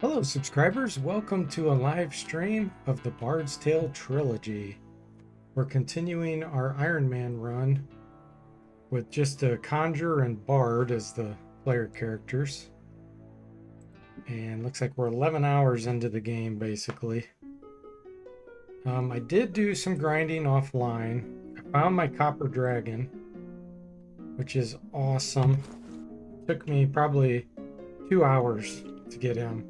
Hello, subscribers. Welcome to a live stream of the Bard's Tale Trilogy. We're continuing our Iron Man run with just a Conjurer and Bard as the player characters. And looks like we're 11 hours into the game, basically. I did do some grinding offline. I found my Copper Dragon, which is awesome. Took me probably 2 hours to get him.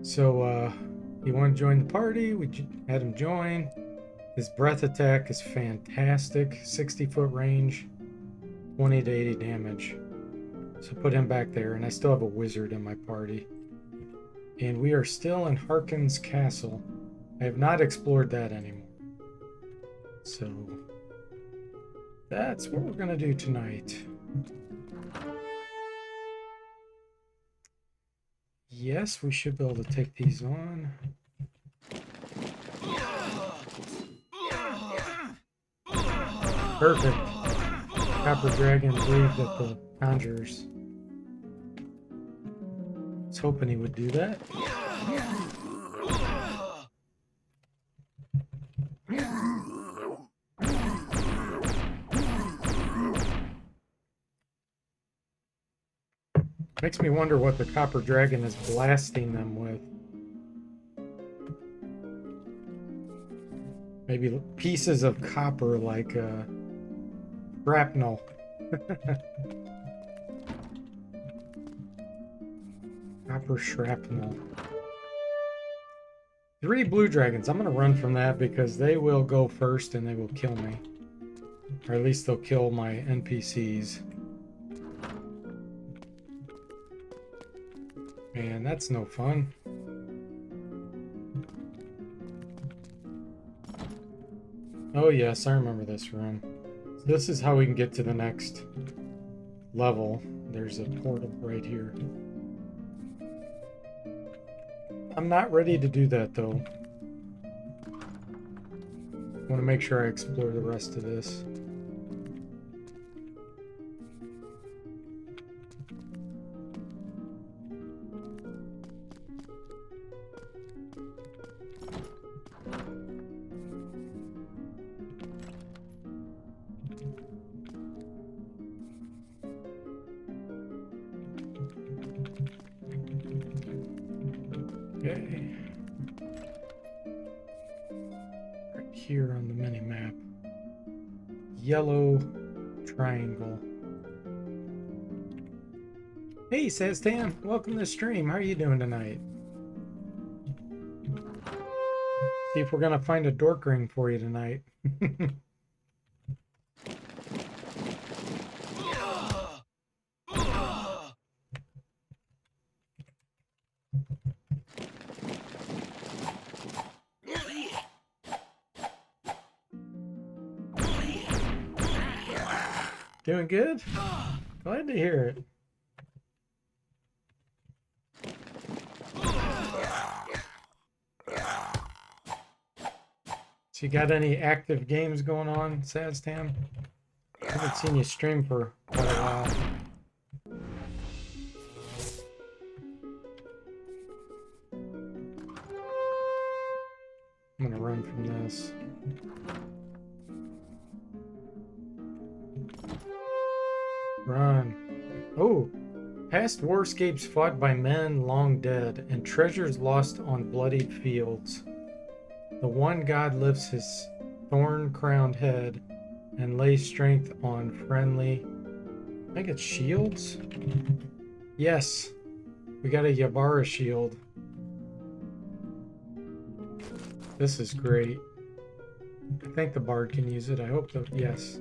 So he wanted to join the party. We had him join. His breath attack is fantastic. 60-foot range, 20 to 80 damage. So put him back there, and I still have a wizard in my party. And we are still in Harkin's castle. I have not explored that anymore. So that's what we're gonna do tonight. Yes, we should be able to take these on. Perfect. Copper Dragon breathed at the Conjurers. I was hoping he would do that. Makes me wonder what the Copper Dragon is blasting them with. Maybe pieces of copper like shrapnel. Copper shrapnel. 3 blue dragons. I'm going to run from that because they will go first and they will kill me. Or at least they'll kill my NPCs. Man, that's no fun. Oh yes, I remember this run. So this is how we can get to the next level. There's a portal right here. I'm not ready to do that though. I want to make sure I explore the rest of this. Okay. Right here on the mini map. Yellow triangle. Hey Saztan, welcome to the stream. How are you doing tonight? See if we're gonna find a dork ring for you tonight. Doing good? Glad to hear it. So you got any active games going on, Saztan? I haven't seen you stream for quite a while. I'm gonna run from this. Run. Oh! Past warscapes fought by men long dead, and treasures lost on bloodied fields. The one god lifts his thorn-crowned head and lays strength on friendly... I think it's shields? Yes! We got a Yabara shield. This is great. I think the bard can use it. I hope so. Yes.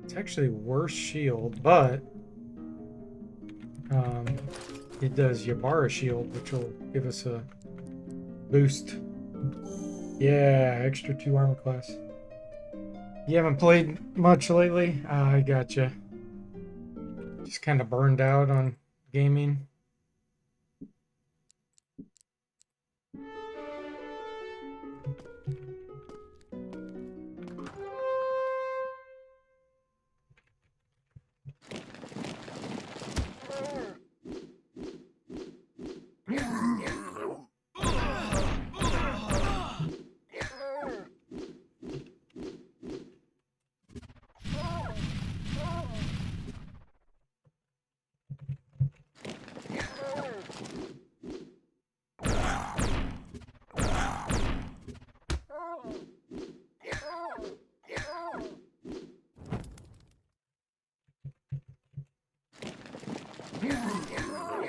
It's actually worse shield, but it does Yabara shield, which will give us a boost. Yeah, extra 2 armor class. You haven't played much lately? I gotcha. Just kind of burned out on gaming.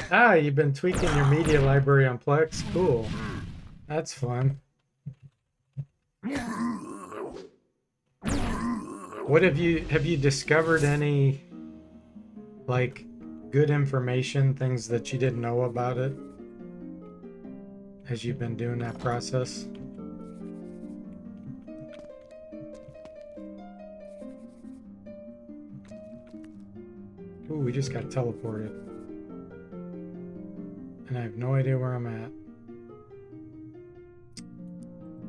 Ah, you've been tweaking your media library on Plex? Cool. That's fun. What have you discovered any like good information, things that you didn't know about it as you've been doing that process? Ooh, we just got teleported. And I have no idea where I'm at.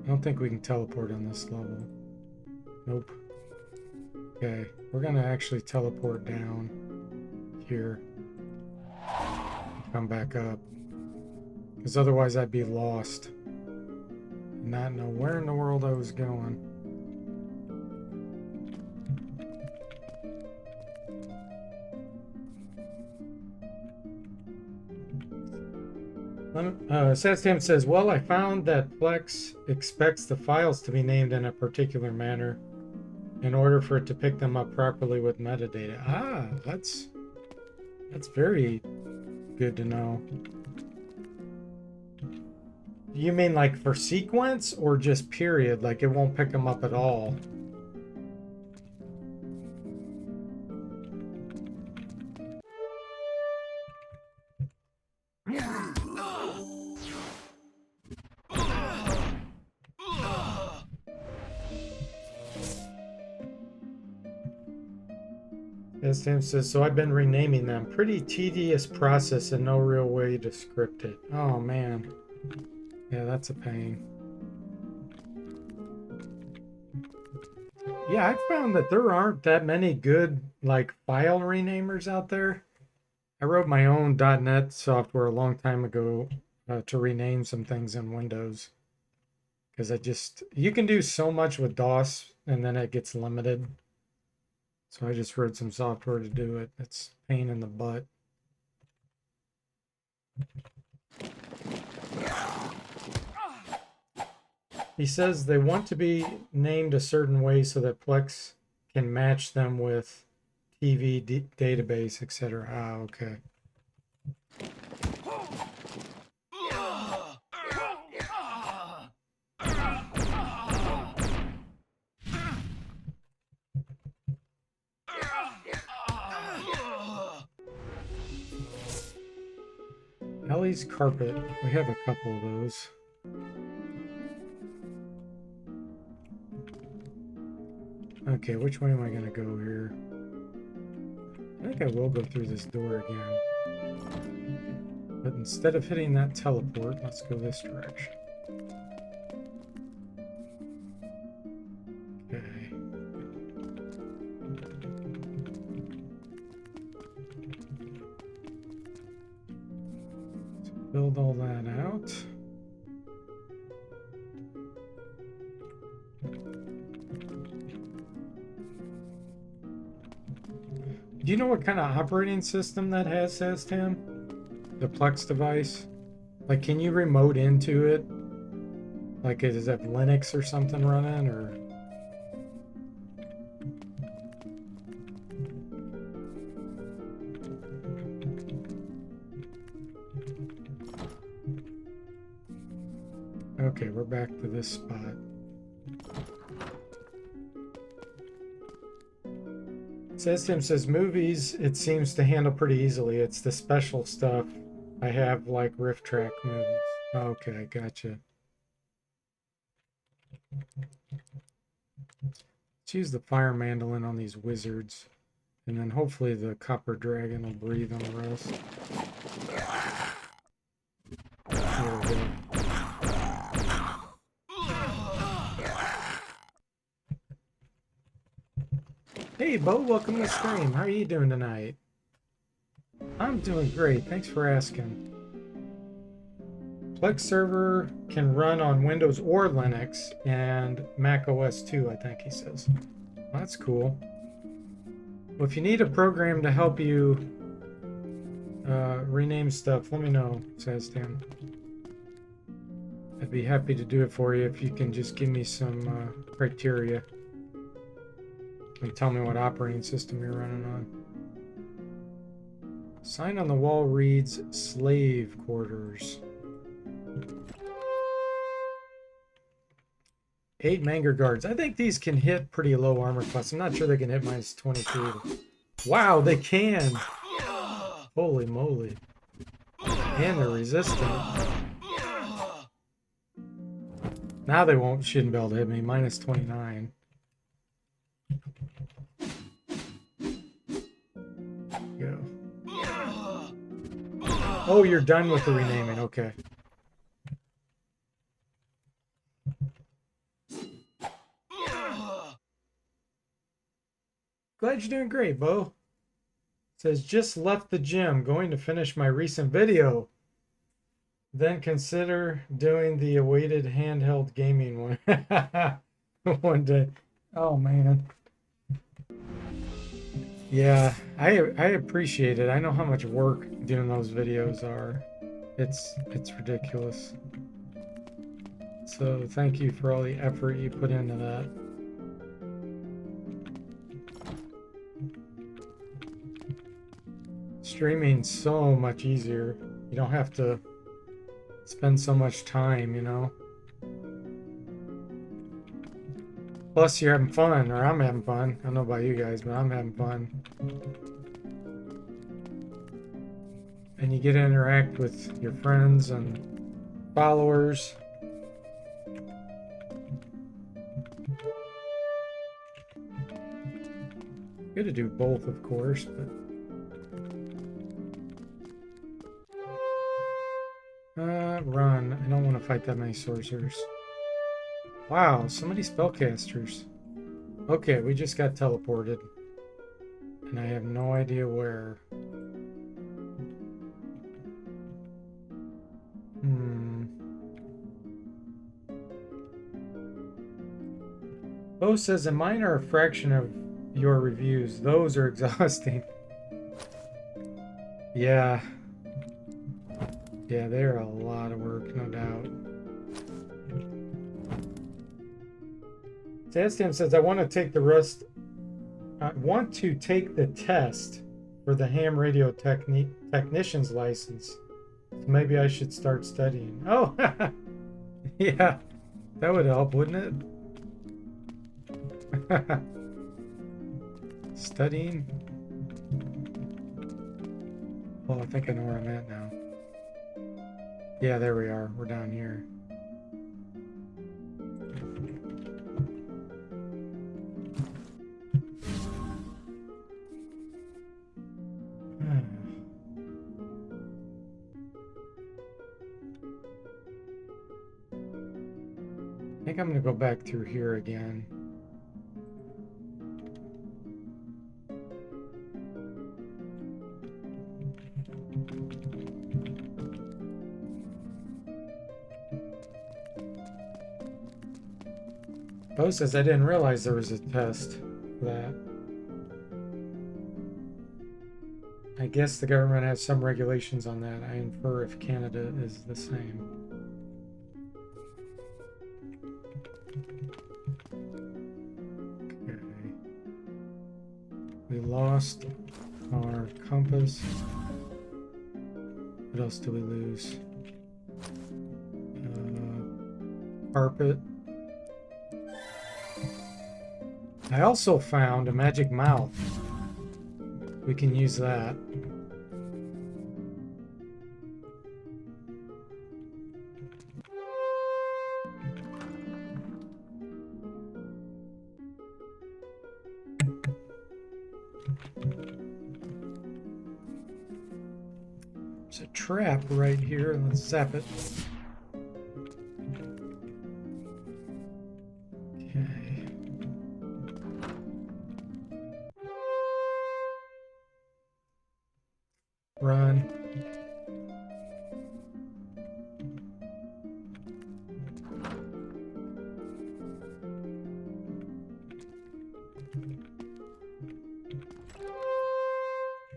I don't think we can teleport on this level. Nope. Okay, we're gonna actually teleport down here. Come back up. Because otherwise I'd be lost. And not know where in the world I was going. Sastam says, well, I found that Plex expects the files to be named in a particular manner in order for it to pick them up properly with metadata. Ah, that's very good to know. You mean like for sequence or just period? Like it won't pick them up at all? As Tim says, so I've been renaming them. Pretty tedious process and no real way to script it. Oh man. Yeah, that's a pain. Yeah, I found that there aren't that many good like file renamers out there. I wrote my own .NET software a long time ago to rename some things in Windows. Because you can do so much with DOS and then it gets limited. So I just wrote some software to do it. It's a pain in the butt. He says they want to be named a certain way so that Plex can match them with TV database, etc. Ah, okay. Ellie's carpet. We have a couple of those. Okay, which way am I going to go here? I think I will go through this door again. But instead of hitting that teleport, let's go this direction. Okay. Let's build all that out. Do you know what kind of operating system that has, Tim? The Plex device? Like, can you remote into it? Like, does it have Linux or something running, or? Okay, we're back to this spot. Tim says movies, it seems to handle pretty easily. It's the special stuff I have, like riff track movies. Okay, gotcha. Let's use the fire mandolin on these wizards. And then hopefully the copper dragon will breathe on the rest. There we go. Hey, Bo, welcome to the stream. How are you doing tonight? I'm doing great. Thanks for asking. Plex server can run on Windows or Linux and Mac OS too, I think he says. Well, that's cool. Well, if you need a program to help you rename stuff, let me know, says Tim. I'd be happy to do it for you if you can just give me some criteria. And tell me what operating system you're running on. Sign on the wall reads slave quarters. 8 Manger guards. I think these can hit pretty low armor class. I'm not sure they can hit minus 23. Wow, they can. Holy moly. And they're resistant. Now they shouldn't be able to hit me. Minus 29. Go. Oh, you're done with the renaming. Okay. Glad you're doing great, Bo. Says, just left the gym, going to finish my recent video. Then consider doing the awaited handheld gaming one. One day. Oh, man. Yeah, I appreciate it. I know how much work doing those videos are. It's ridiculous. So thank you for all the effort you put into that. Streaming's so much easier. You don't have to spend so much time, you know. Plus you're having fun, or I'm having fun. I don't know about you guys, but I'm having fun. And you get to interact with your friends and followers. Good to do both, of course, but run. I don't want to fight that many sorcerers. Wow, so many spellcasters. Okay, we just got teleported. And I have no idea where. Bo says, and mine are a fraction of your reviews. Those are exhausting. Yeah. Yeah, they're a lot of work, no doubt. Tastam says, I want to take the test for the ham radio technician's license. So maybe I should start studying. Oh, yeah, that would help, wouldn't it? Studying. Oh, I think I know where I'm at now. Yeah, there we are. We're down here. I think I'm going to go back through here again. Bo says, I didn't realize there was a test for that. I guess the government has some regulations on that. I infer if Canada is the same. Okay. We lost our compass. What else do we lose? Carpet. I also found a magic mouth. We can use that. There's a trap right here. Let's zap it. Run.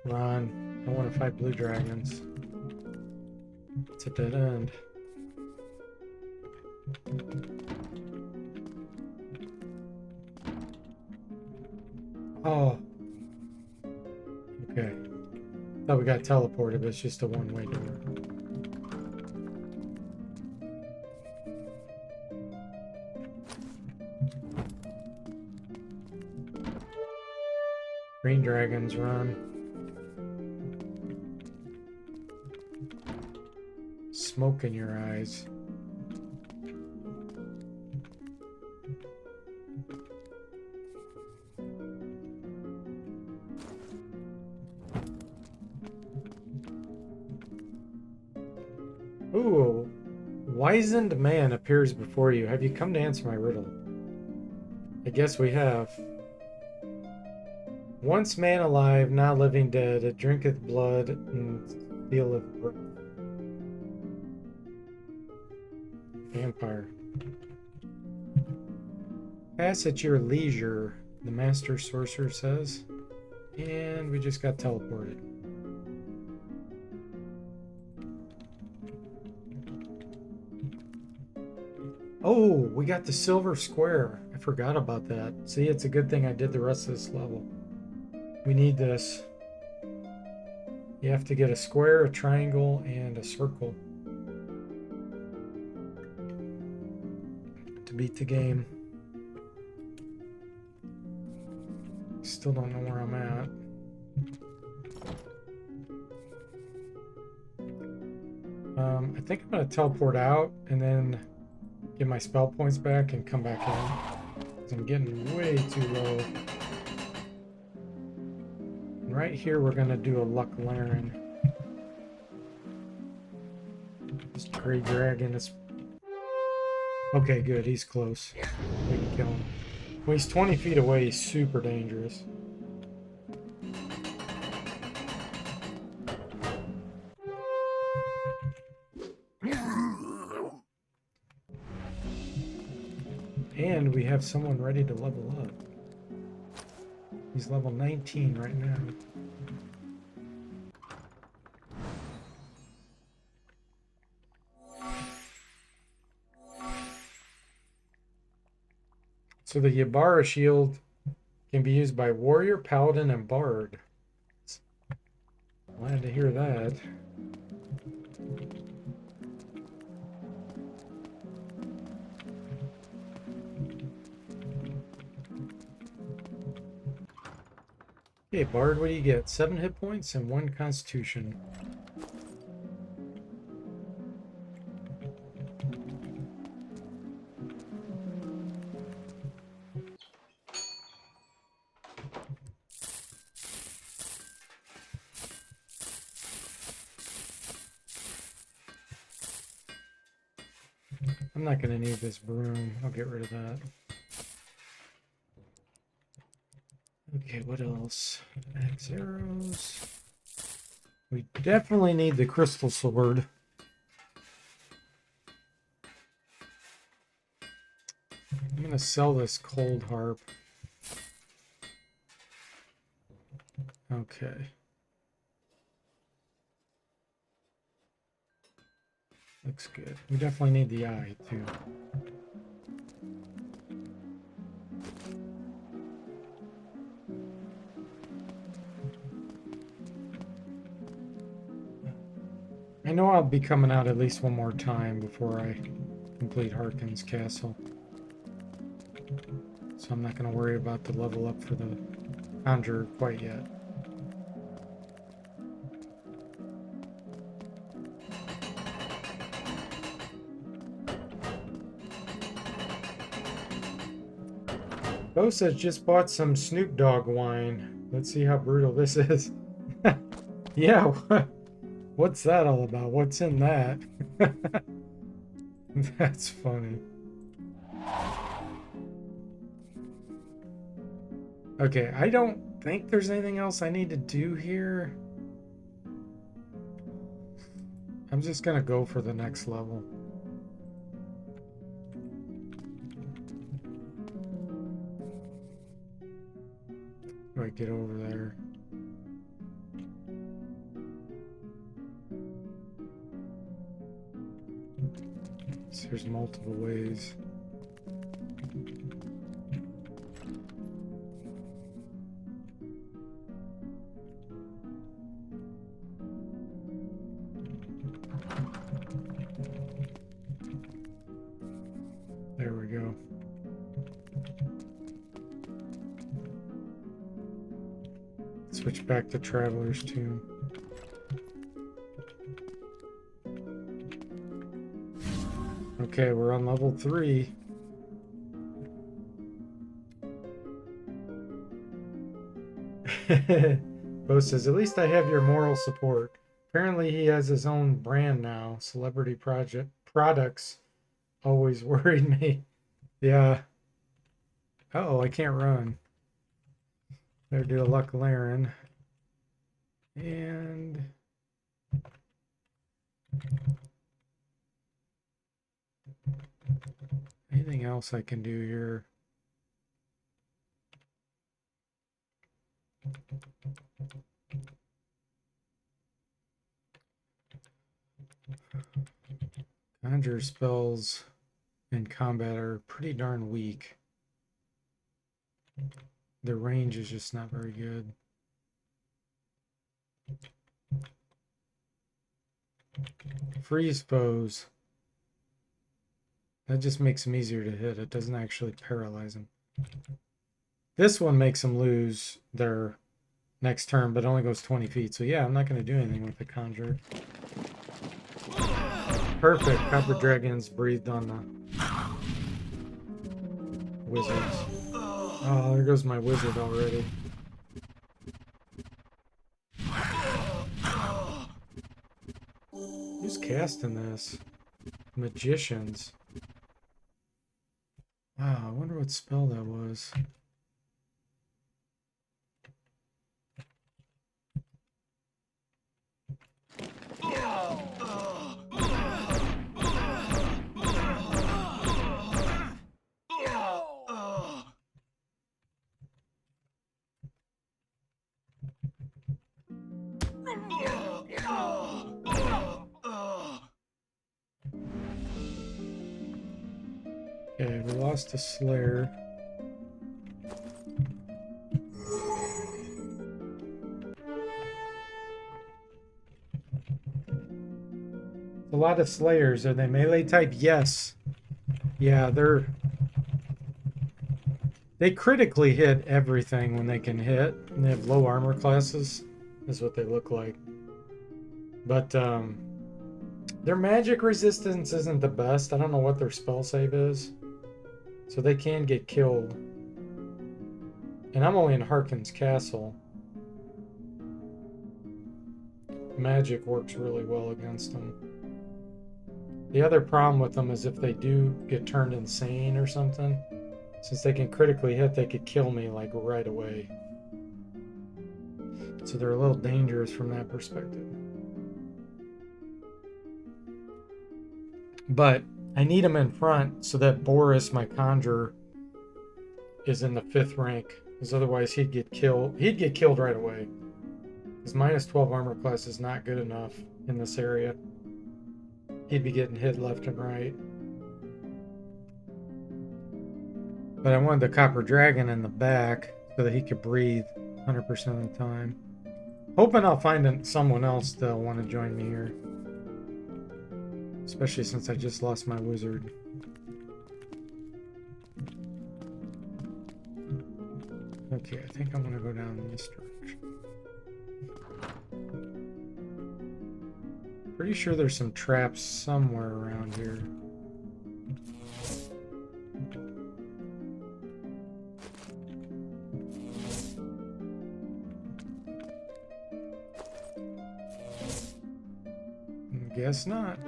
Run. I want to fight blue dragons. It's a dead end. Oh. Okay. thought we got teleported, but it's just a one-way door. Green dragons run. Smoke in your eyes. Ooh, wizened man appears before you. Have you come to answer my riddle? I guess we have. Once man alive, now living dead, it drinketh blood and stealeth breath. Vampire. Pass at your leisure, the master sorcerer says. And we just got teleported. Oh, we got the silver square. I forgot about that. See, it's a good thing I did the rest of this level. We need this. You have to get a square, a triangle, and a circle to beat the game. Still don't know where I'm at. I think I'm going to teleport out and then get my spell points back and come back in. 'Cause I'm getting way too low. And right here we're going to do a Luck Laren. This gray dragon is... Okay, good. He's close. We can kill him. When he's 20 feet away, he's super dangerous. And we have someone ready to level up. He's level 19 right now. So the Yabara shield can be used by warrior, paladin, and bard. Glad to hear that. Okay, bard, what do you get? 7 hit points and 1 constitution. I'm not going to need this broom. I'll get rid of that. Okay, what else? Axe arrows. We definitely need the crystal sword. I'm going to sell this cold harp. Okay. Looks good. We definitely need the eye, too. I know I'll be coming out at least one more time before I complete Harkin's castle. So I'm not going to worry about the level up for the Conjurer quite yet. Ghost has just bought some Snoop Dogg wine. Let's see how brutal this is. Yeah, what's that all about? What's in that? That's funny. Okay, I don't think there's anything else I need to do here. I'm just gonna go for the next level. How do I get over there? So there's multiple ways. Switch back to Traveler's Tomb. Okay, we're on level 3. Bo says, at least I have your moral support. Apparently he has his own brand now. Celebrity products always worried me. Yeah. Uh-oh, I can't run. Better do a Luck Laren. And anything else I can do here? Conjure spells in combat are pretty darn weak. Their range is just not very good. Freeze foes. That just makes them easier to hit. It doesn't actually paralyze them. This one makes them lose their next turn, but only goes 20 feet. So yeah, I'm not going to do anything with the Conjurer. Perfect. Copper Dragons breathed on the wizards. Oh, there goes my wizard already. Who's casting this? Magicians. Wow, I wonder what spell that was. Okay, we lost a Slayer. A lot of Slayers. Are they melee type? Yes. Yeah, they critically hit everything when they can hit. And they have low armor classes, is what they look like. But their magic resistance isn't the best. I don't know what their spell save is. So they can get killed. And I'm only in Harkin's castle. Magic works really well against them. The other problem with them is if they do get turned insane or something, since they can critically hit, they could kill me like right away. So they're a little dangerous from that perspective. But I need him in front so that Boris, my conjurer, is in the 5th rank. Because otherwise he'd get killed. He'd get killed right away. His minus 12 armor class is not good enough in this area. He'd be getting hit left and right. But I wanted the Copper Dragon in the back so that he could breathe 100% of the time. Hoping I'll find someone else that'll want to join me here. Especially since I just lost my wizard. Okay, I think I'm going to go down this direction. Pretty sure there's some traps somewhere around here. Guess not.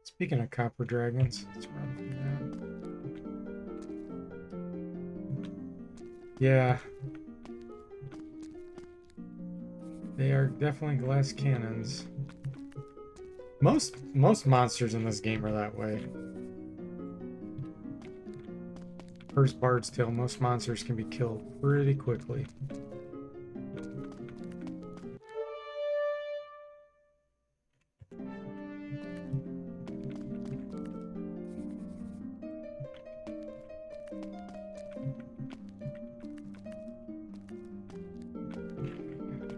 Speaking of Copper Dragons, let's run from that. Yeah. They are definitely glass cannons. Most monsters in this game are that way. First Bard's Tale, most monsters can be killed pretty quickly.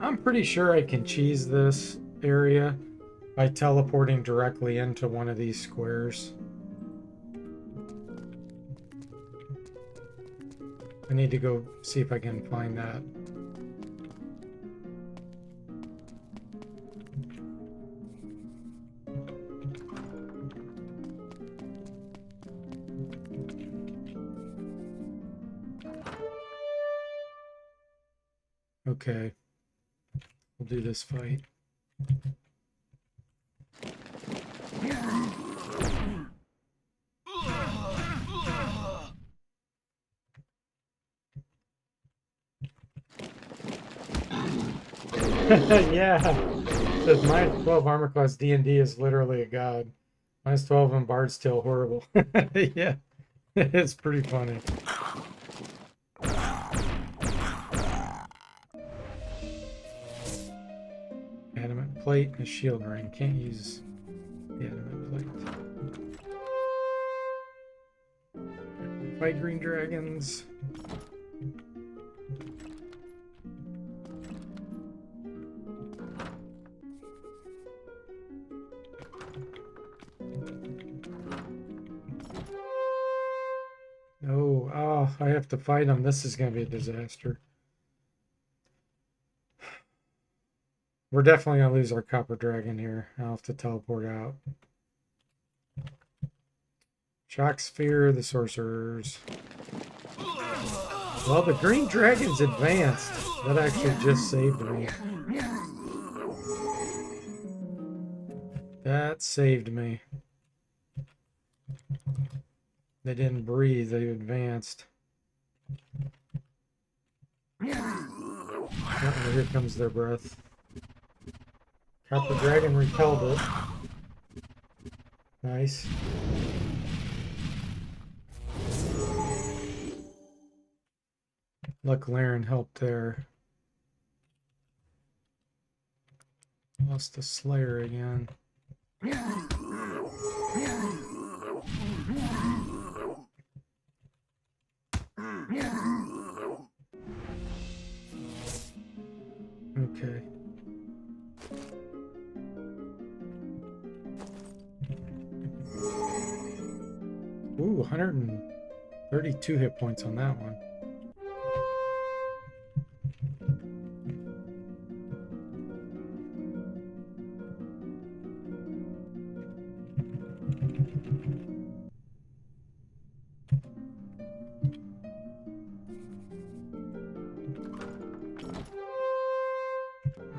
I'm pretty sure I can cheese this area by teleporting directly into one of these squares. I need to go see if I can find that. Okay. We'll do this fight. Yeah. It says minus 12 armor class D&D is literally a god. Minus 12 on Bard's Tale horrible. Yeah. It's pretty funny. Adamant plate and a shield ring. Can't use the adamant plate. Fight green dragons. Oh, I have to fight them. This is going to be a disaster. We're definitely going to lose our copper dragon here. I'll have to teleport out. Shock sphere, the sorcerers. Well, the green dragon's advanced. That actually just saved me. That saved me. They didn't breathe, they advanced. Uh-oh, here comes their breath. Copper dragon repelled it. Nice. Luck Laren helped there. Lost the Slayer again. Okay. Ooh, 132 hit points on that one.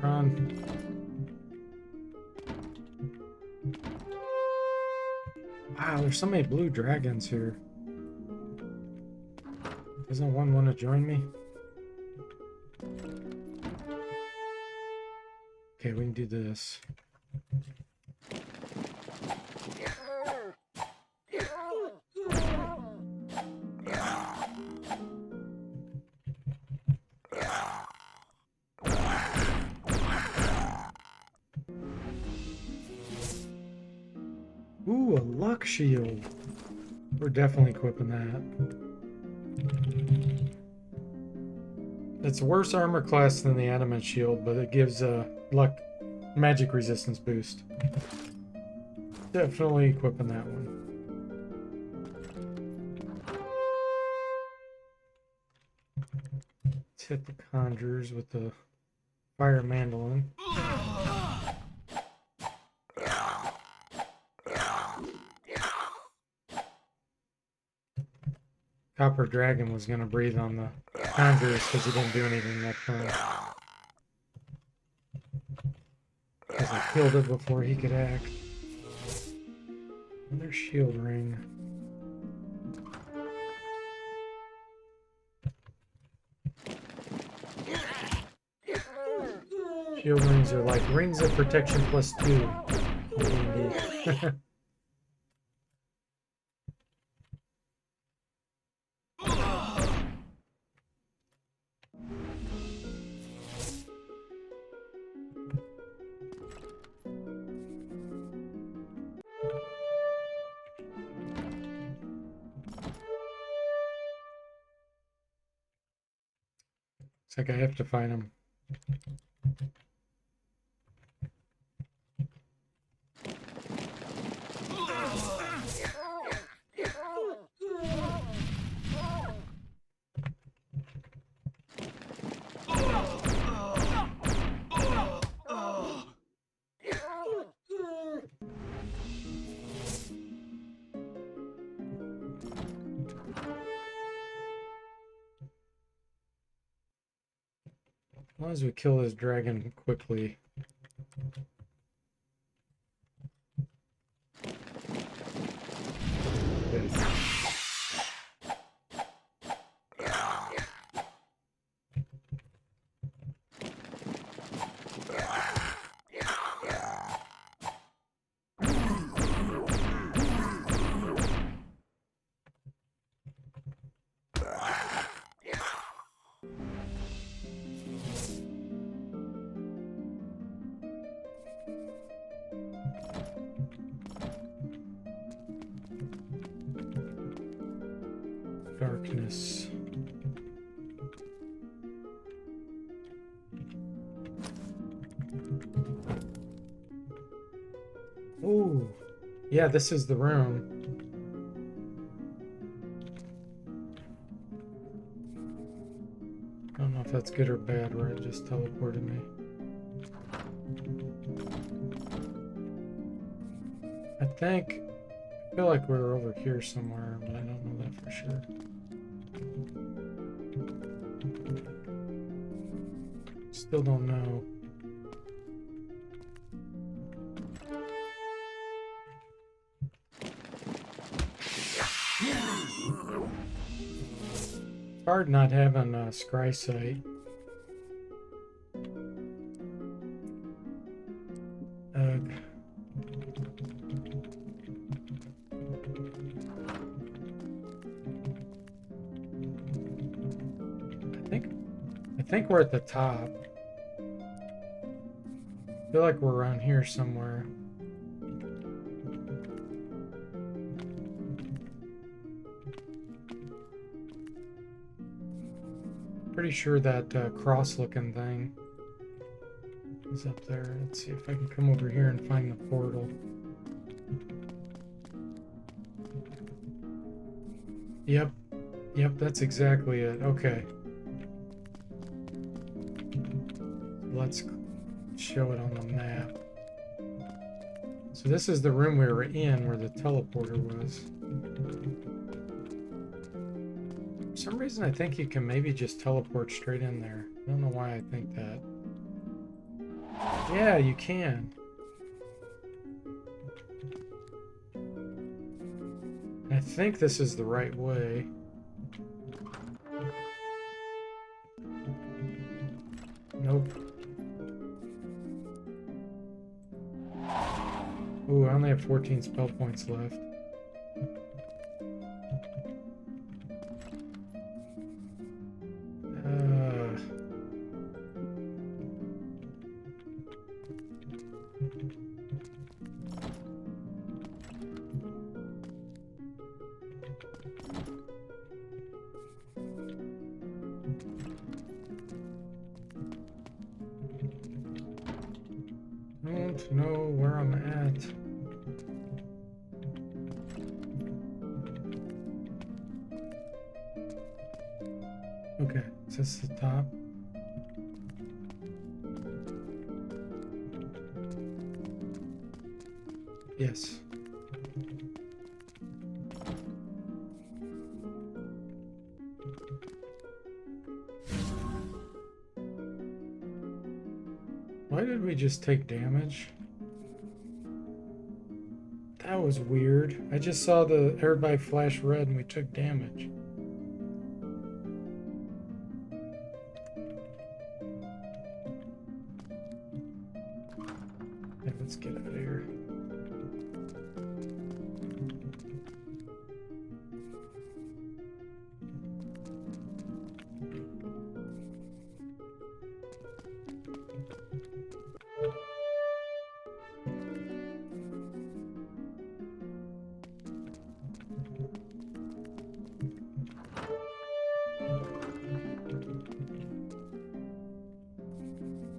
Run. Wow, there's so many blue dragons here. Doesn't one want to join me? Okay, we can do this. Ooh, a luck shield. We're definitely equipping that. It's worse armor class than the adamant shield, but it gives a luck magic resistance boost. Definitely equipping that one. Let's hit the conjurers with the fire mandolin. Copper Dragon was going to breathe on the conjurers because he didn't do anything that turn. Because I killed it before he could act. Another shield ring. Shield rings are like rings of protection +2. It's like I have to find him. As long as we kill this dragon quickly. Good. Darkness. Ooh. Yeah, this is the room. I don't know if that's good or bad where it just teleported me. I feel like we're over here somewhere, but I don't know that for sure. Still don't know. It's hard not having a scry sight. Ugh. I think we're at the top. I feel like we're around here somewhere. Pretty sure that cross-looking thing is up there. Let's see if I can come over here and find the portal. Yep, that's exactly it. Okay. Let's show it on the map. So this is the room we were in where the teleporter was. For some reason I think you can maybe just teleport straight in there. I don't know why I think that. Yeah, you can. I think this is the right way. Nope. Ooh, I only have 14 spell points left. Don't know where I'm at. Okay, is this the top? Yes. Why did we just take damage? That was weird. I just saw everybody flash red and we took damage. Yeah, let's get out of here.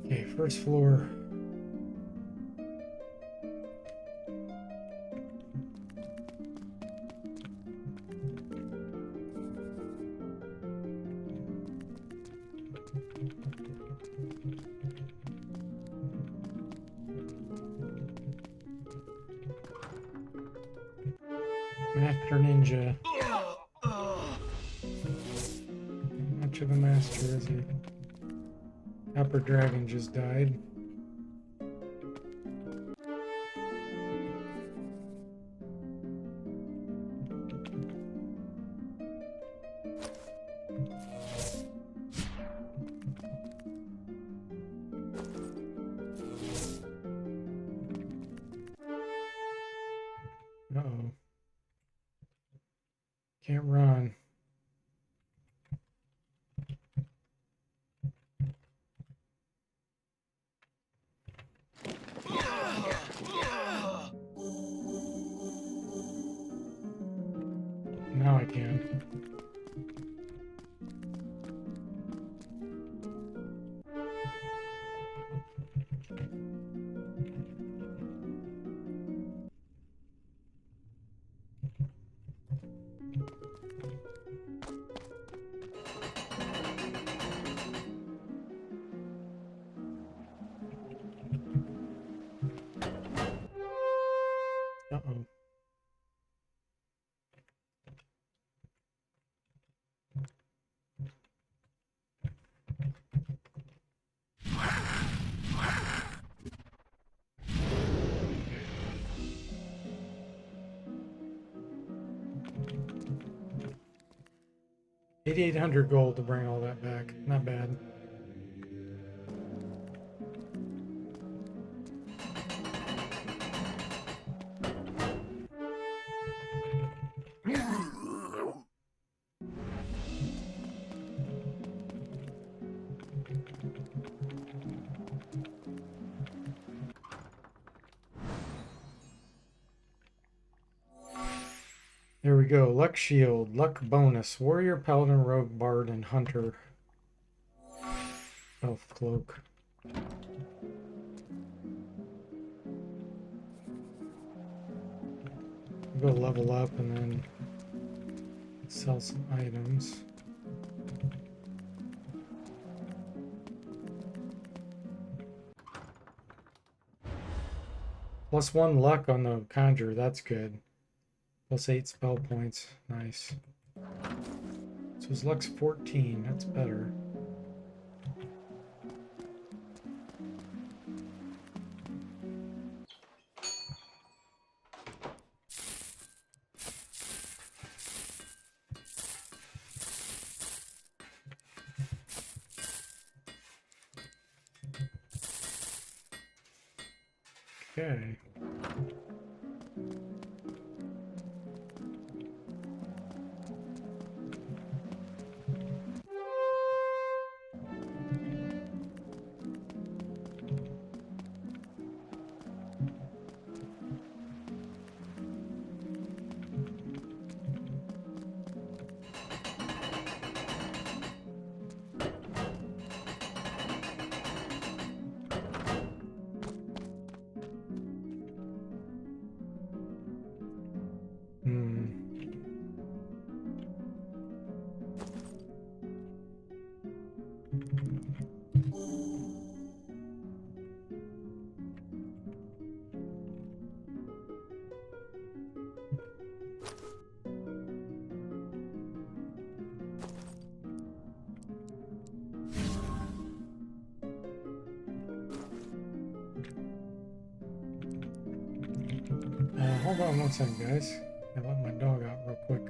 Okay, first floor. Master Ninja. How much of a master is he? Upper dragon just died. Uh-oh. Can't run. Now I can. Uh-oh. $8,800 gold to bring all that back. Not bad. There we go. Luck shield, luck bonus, warrior, paladin, rogue, bard, and hunter. Elf cloak. We'll go level up and then sell some items. +1 luck on the Conjurer, that's good. +8 spell points, nice. So his luck's 14, that's better. Okay. Hold on one second, guys. I let my dog out real quick.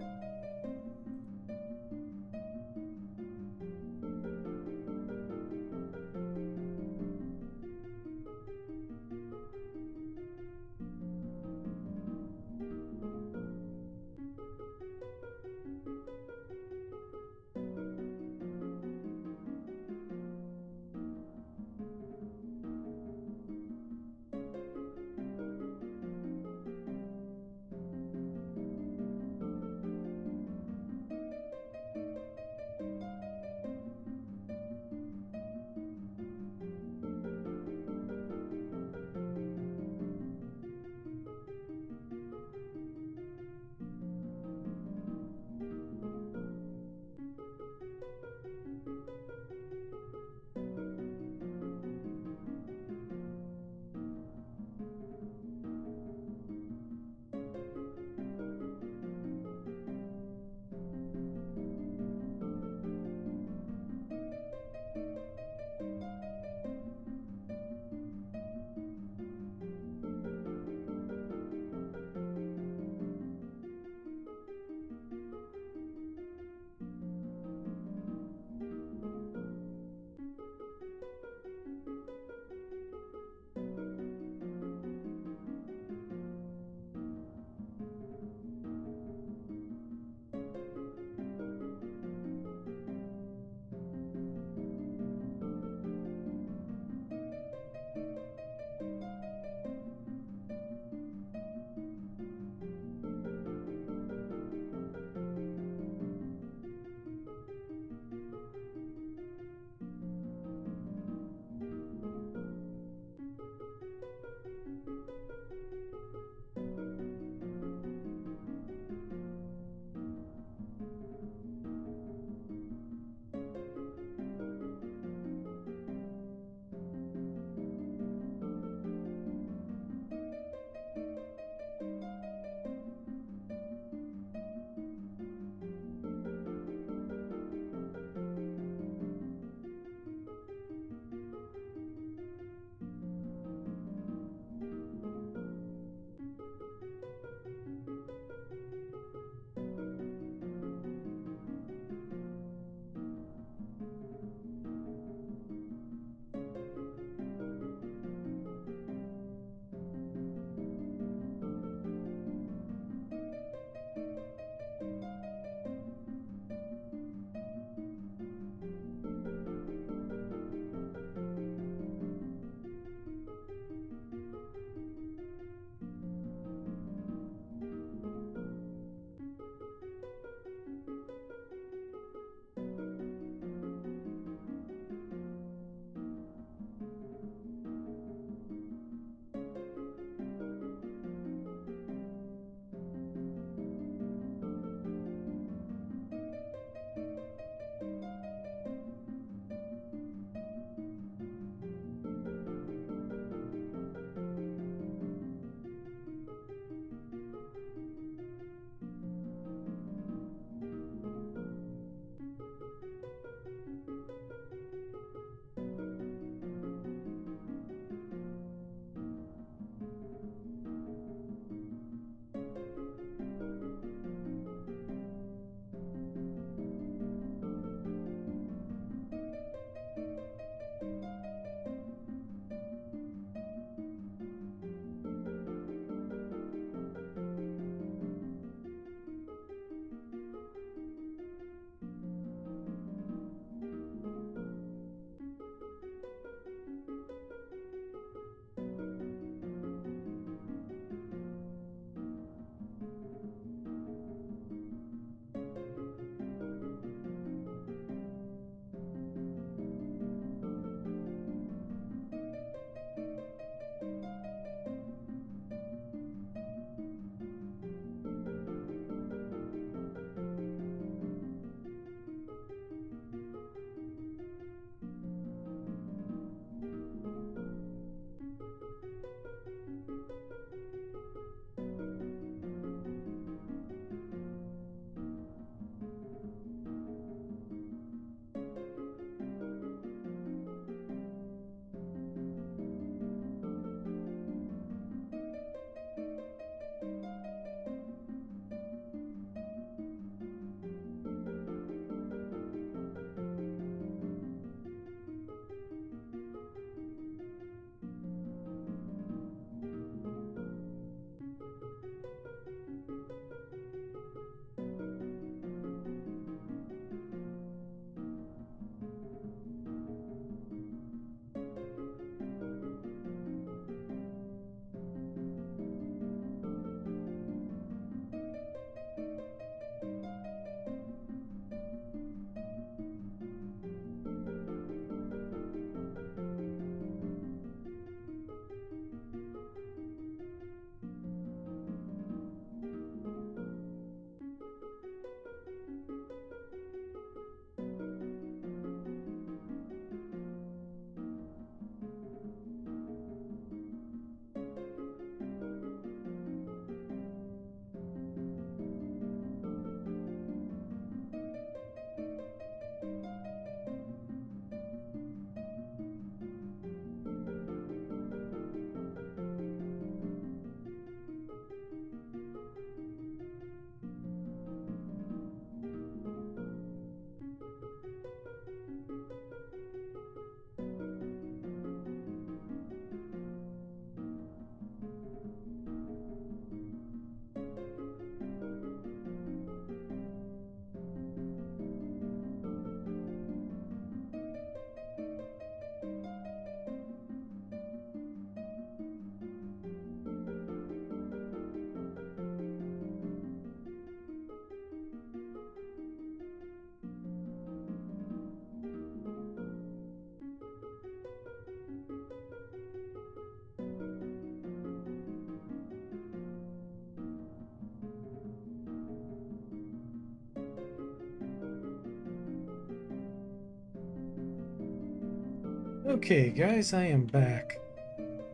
Okay, guys, I am back. And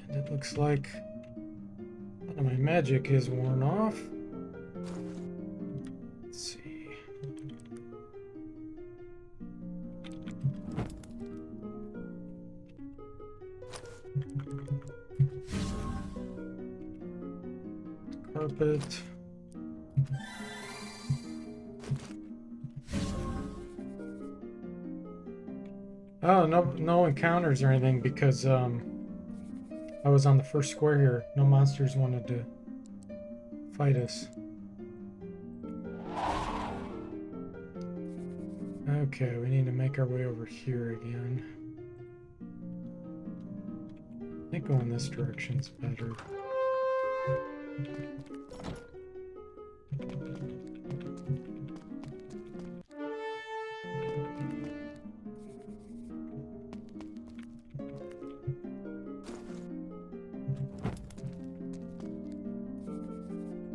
it looks like none of my magic is worn off. Let's see. Carpet. Oh, no encounters or anything because I was on the first square here. No monsters wanted to fight us. Okay, we need to make our way over here again. I think going this direction's better.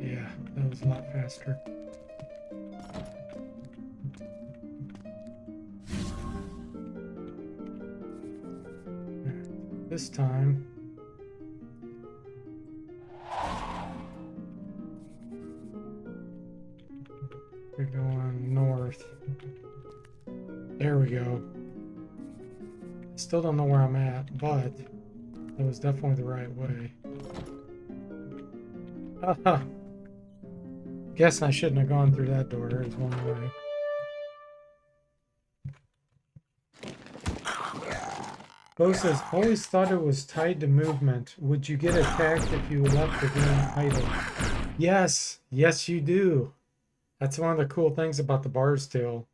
Yeah, that was a lot faster. This time, we're going north. There we go. Still don't know where I'm at, but it was definitely the right way. Haha. Guess I shouldn't have gone through that door. There's one way. Bo says, always thought it was tied to movement. Would you get attacked if you left the game idle? Yes, yes you do. That's one of the cool things about the Bard's Tale.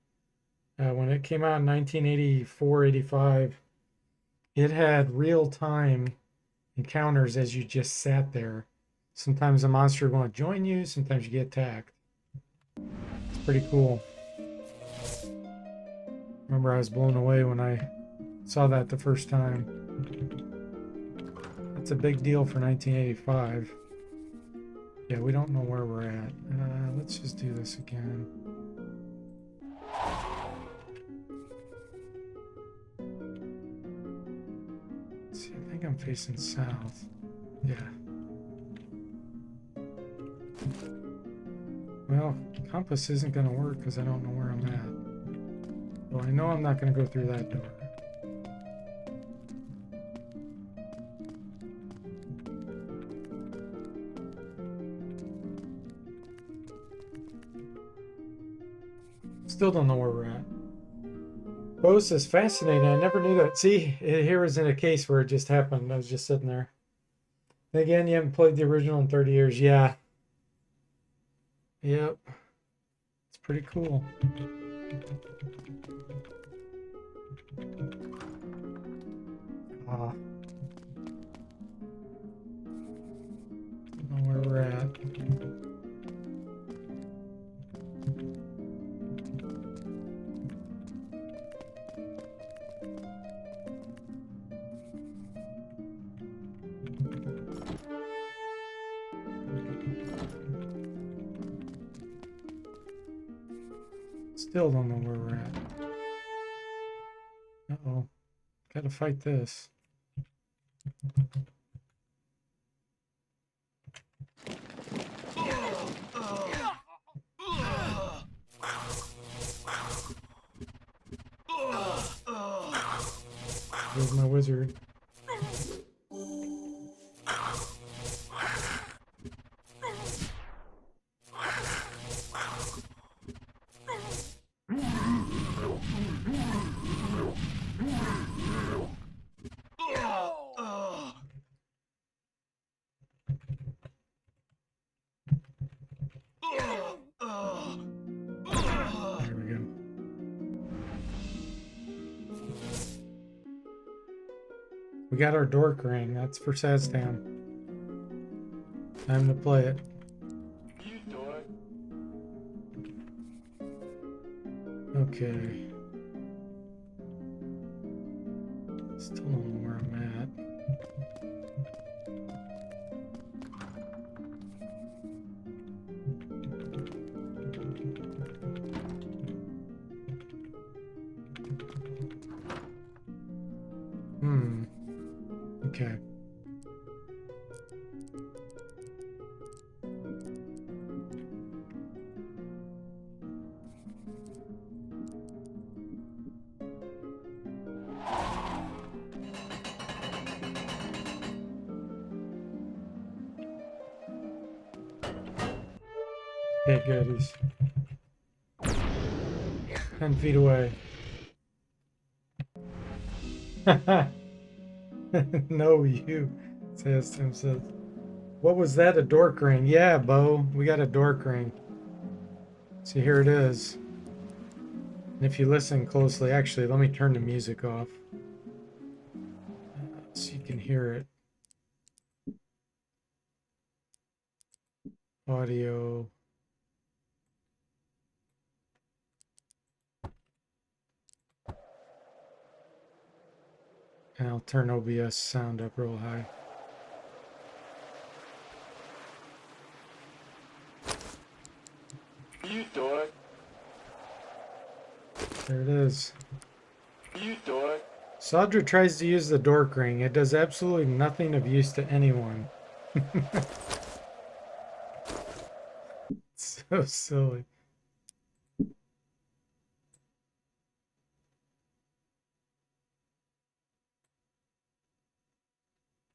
When it came out in 1984-85, it had real-time encounters as you just sat there. Sometimes a monster will want to join you, sometimes you get attacked. It's pretty cool. Remember, I was blown away when I saw that the first time. That's a big deal for 1985. Yeah, we don't know where we're at. Let's just do this again. Let's see, I think I'm facing south. Yeah. Well, compass isn't going to work because I don't know where I'm at. Well, I know I'm not going to go through that door. Still don't know where we're at. Bo says, fascinating. I never knew that. See, here was in a case where it just happened. I was just sitting there. Again, you haven't played the original in 30 years. Yeah. Yep. It's pretty cool. Don't know where we're at. Still don't know where we're at. Uh-oh. Gotta fight this. There's my wizard. There we go. We got our dork ring. That's for Saztam. Time to play it. Okay. Still don't know where I'm at. Okay. Okay, good. He's 10 feet away. No, you, says Tim says. What was that? A dork ring? Yeah, Bo, we got a dork ring. See, here it is. And if you listen closely, actually, let me turn the music off so you can hear it. Audio. And I'll turn OBS sound up real high. You dork. There it is. You dork. Saudra tries to use the dork ring. It does absolutely nothing of use to anyone. So silly.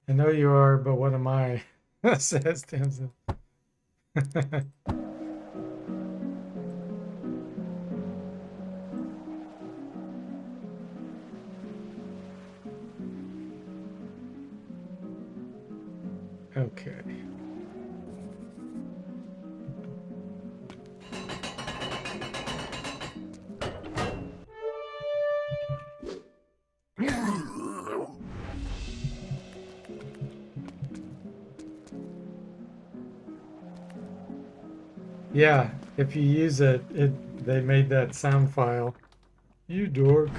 I know you are, but what am I? Says Tamsin. Okay. Yeah, if you use it, they made that sound file. You dork.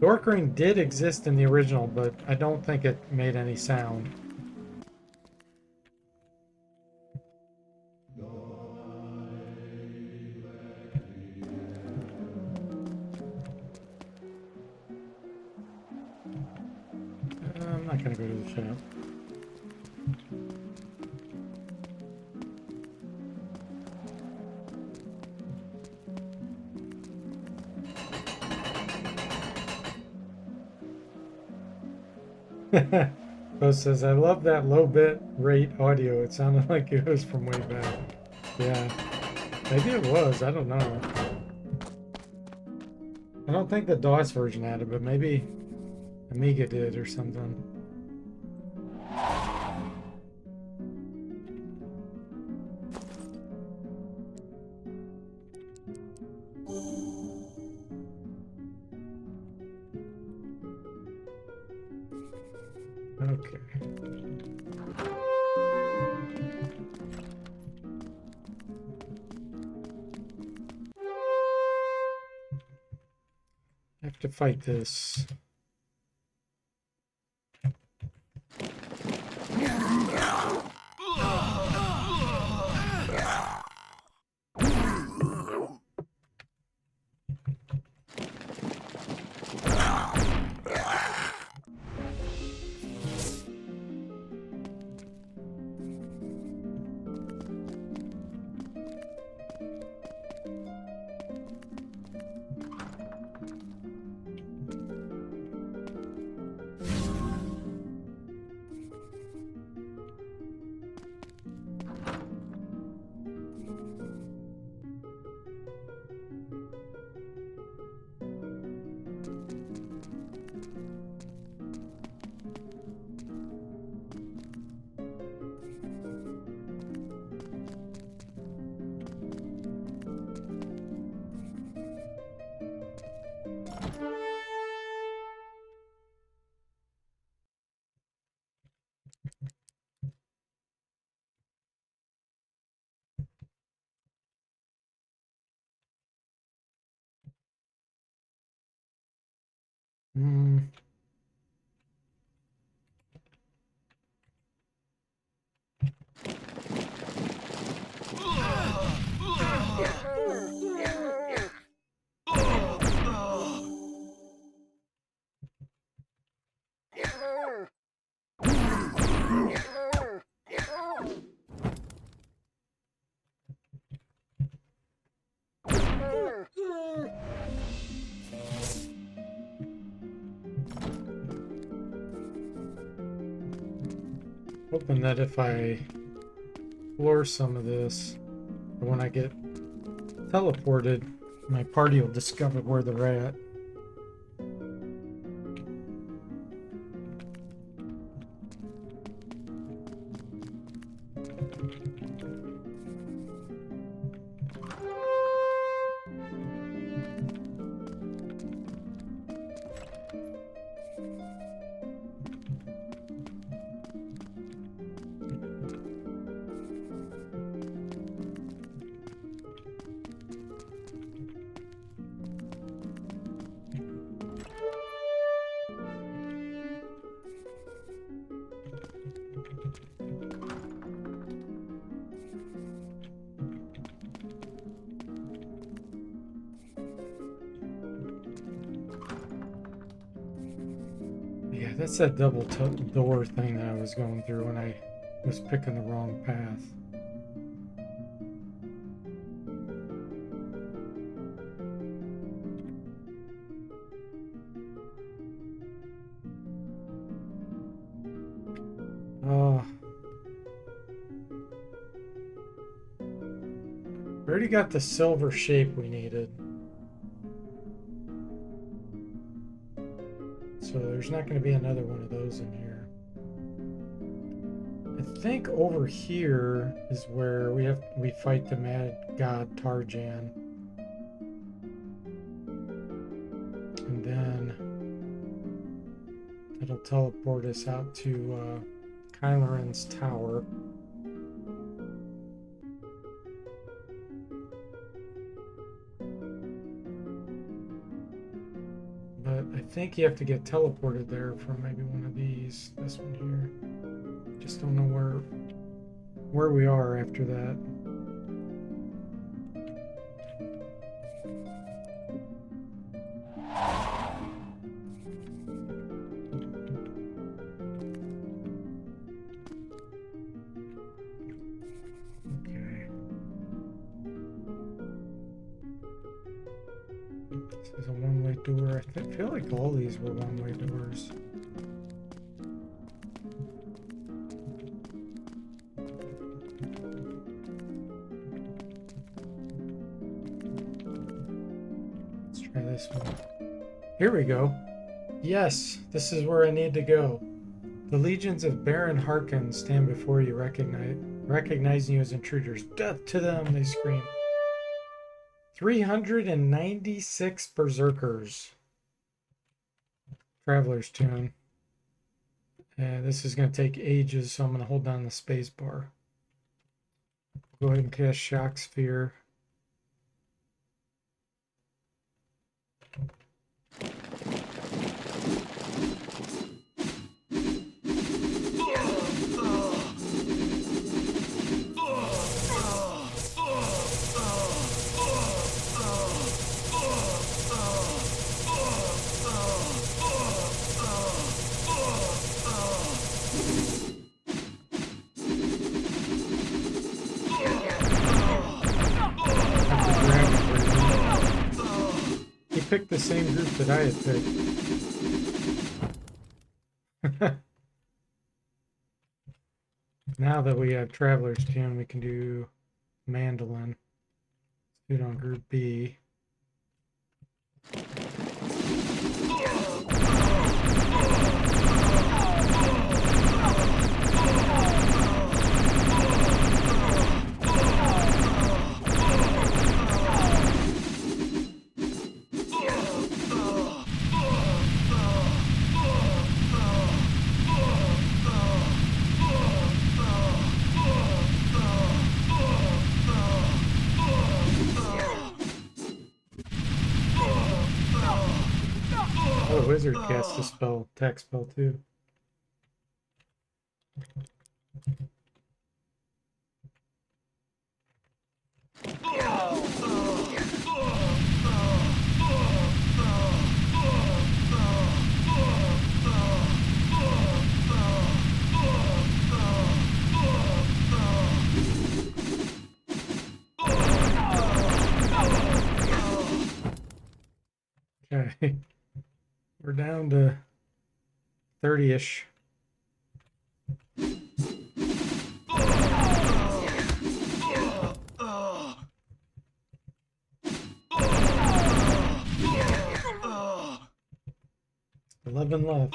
Dork ring did exist in the original, but I don't think it made any sound. I'm not gonna go to the shop. Bo says, I love that low bit rate audio. It sounded like it was from way back. Yeah, maybe it was. I don't know. I don't think the DOS version had it, but maybe Amiga did or something. Okay. I have to fight this. Hmm. Hoping that if I explore some of this, or when I get teleported, my party will discover where they're at. Yeah, that's that double door thing that I was going through when I was picking the wrong path. Oh. We already got the silver shape we needed. So there's not going to be another one of those in here. I think over here is where we fight the mad god Tarjan. And then it'll teleport us out to Kyleran's tower. But I think you have to get teleported there from maybe one of these. This one here. Just don't know where we are after that. Okay. This is a one-way door. I feel like all these were one-way doors. Let's try this one. Here we go. Yes, this is where I need to go. The legions of Baron Harkon stand before you, recognizing you as intruders. Death to them, they scream. 396 berserkers. Traveler's Tune. This is going to take ages, so I'm going to hold down the space bar. Go ahead and cast Shock Sphere. Picked the same group that I had picked. Now that we have Traveler's Tune, we can do Mandolin. Let's do it on Group B. Oh, the wizard cast a spell, attack spell too. Okay. We're down to 30-ish. 11 left.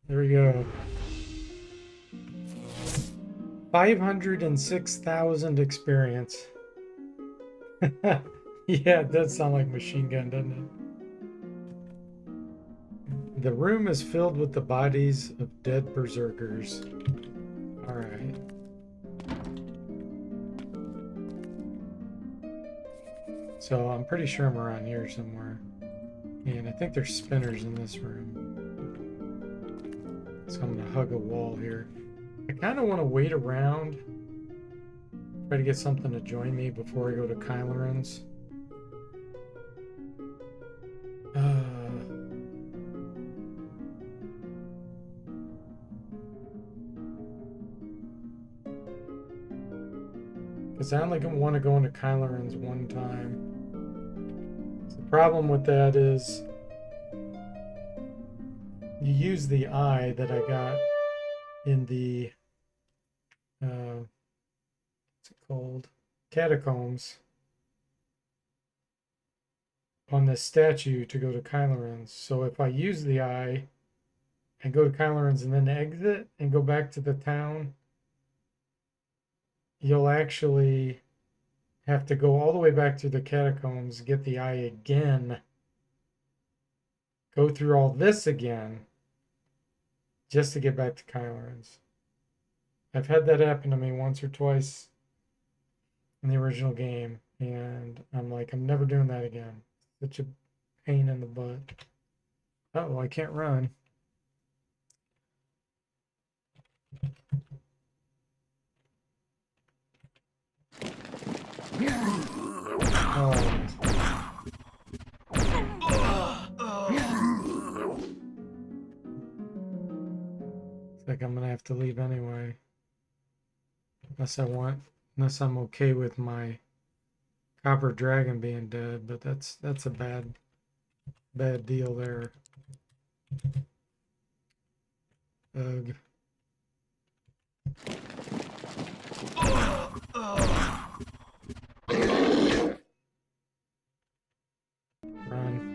There we go. 506,000 experience. Yeah, it does sound like machine gun, doesn't it? The room is filled with the bodies of dead berserkers. All right. So I'm pretty sure I'm around here somewhere. And I think there's spinners in this room. So I'm gonna hug a wall here. I kind of want to wait around, try to get something to join me before I go to Kyleran's. Because I only want to go into Kyleran's one time. So the problem with that is you use the eye that I got in the what's it called? Catacombs on this statue to go to Kyleran's. So if I use the eye and go to Kyleran's and then exit and go back to the town, you'll actually have to go all the way back to the catacombs, get the eye again, go through all this again, just to get back to Kyleran's. I've had that happen to me once or twice in the original game, and I'm like, I'm never doing that again. Such a pain in the butt. Oh, I can't run. Oh. It's like I'm gonna have to leave anyway. Unless I'm okay with my copper dragon being dead, but that's a bad deal there. Ugh. Run.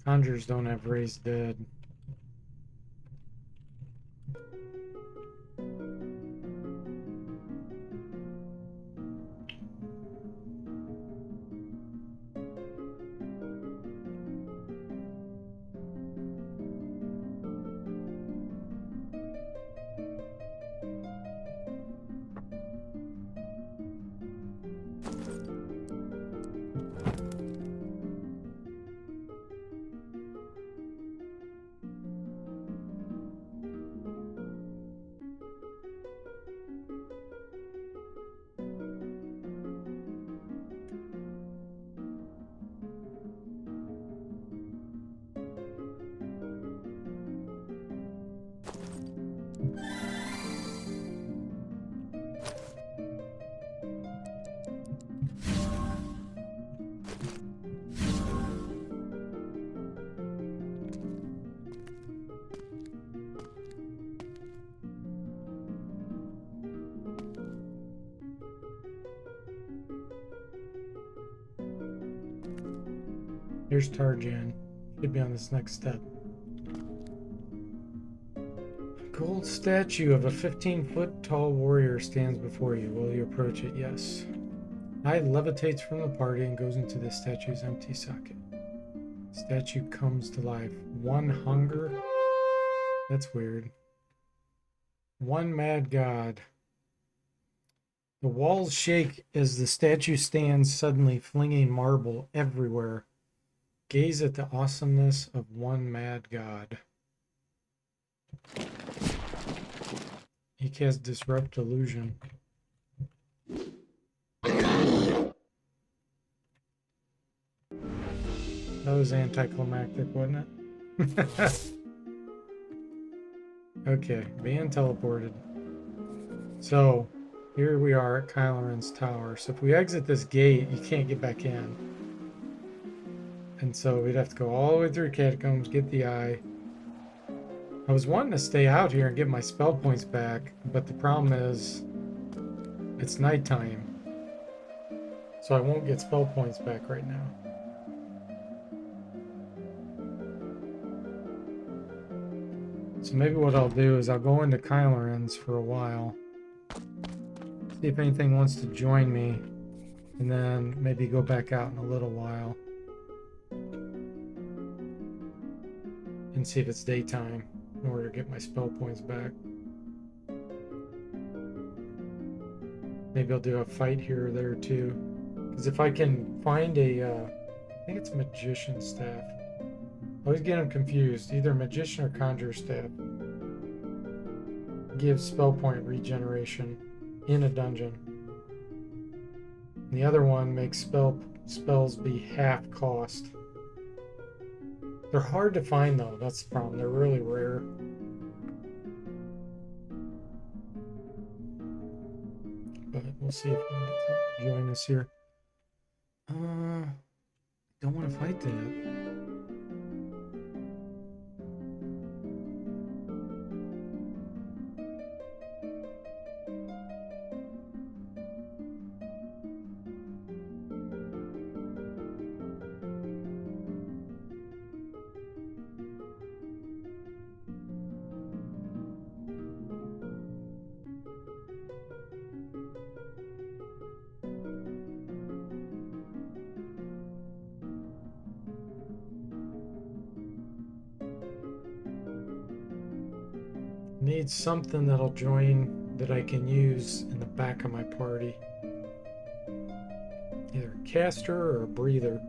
Conjurers don't have raised dead. Here's Tarjan. Should be on this next step. A gold statue of a 15-foot tall warrior stands before you. Will you approach it? Yes. Eye levitates from the party and goes into the statue's empty socket. Statue comes to life. One hunger? That's weird. One mad god. The walls shake as the statue stands, suddenly flinging marble everywhere. Gaze at the awesomeness of one mad god. He casts Disrupt Illusion. That was anticlimactic, wasn't it? Okay, van teleported. So here we are at Kyloren's tower. So if we exit this gate, you can't get back in. And so we'd have to go all the way through catacombs, get the eye. I was wanting to stay out here and get my spell points back, but the problem is it's nighttime. So I won't get spell points back right now. So maybe what I'll do is I'll go into Kyloren's for a while. See if anything wants to join me. And then maybe go back out in a little while. And see if it's daytime in order to get my spell points back. Maybe I'll do a fight here or there too. Because if I can find a, I think it's Magician Staff. I always get them confused. Either Magician or Conjurer Staff gives spell point regeneration in a dungeon. And the other one makes spells be half cost. They're hard to find though, that's the problem. They're really rare. But we'll see if we can get them to join us here. Don't want to fight that. Need something that'll join that I can use in the back of my party. Either a caster or a breather.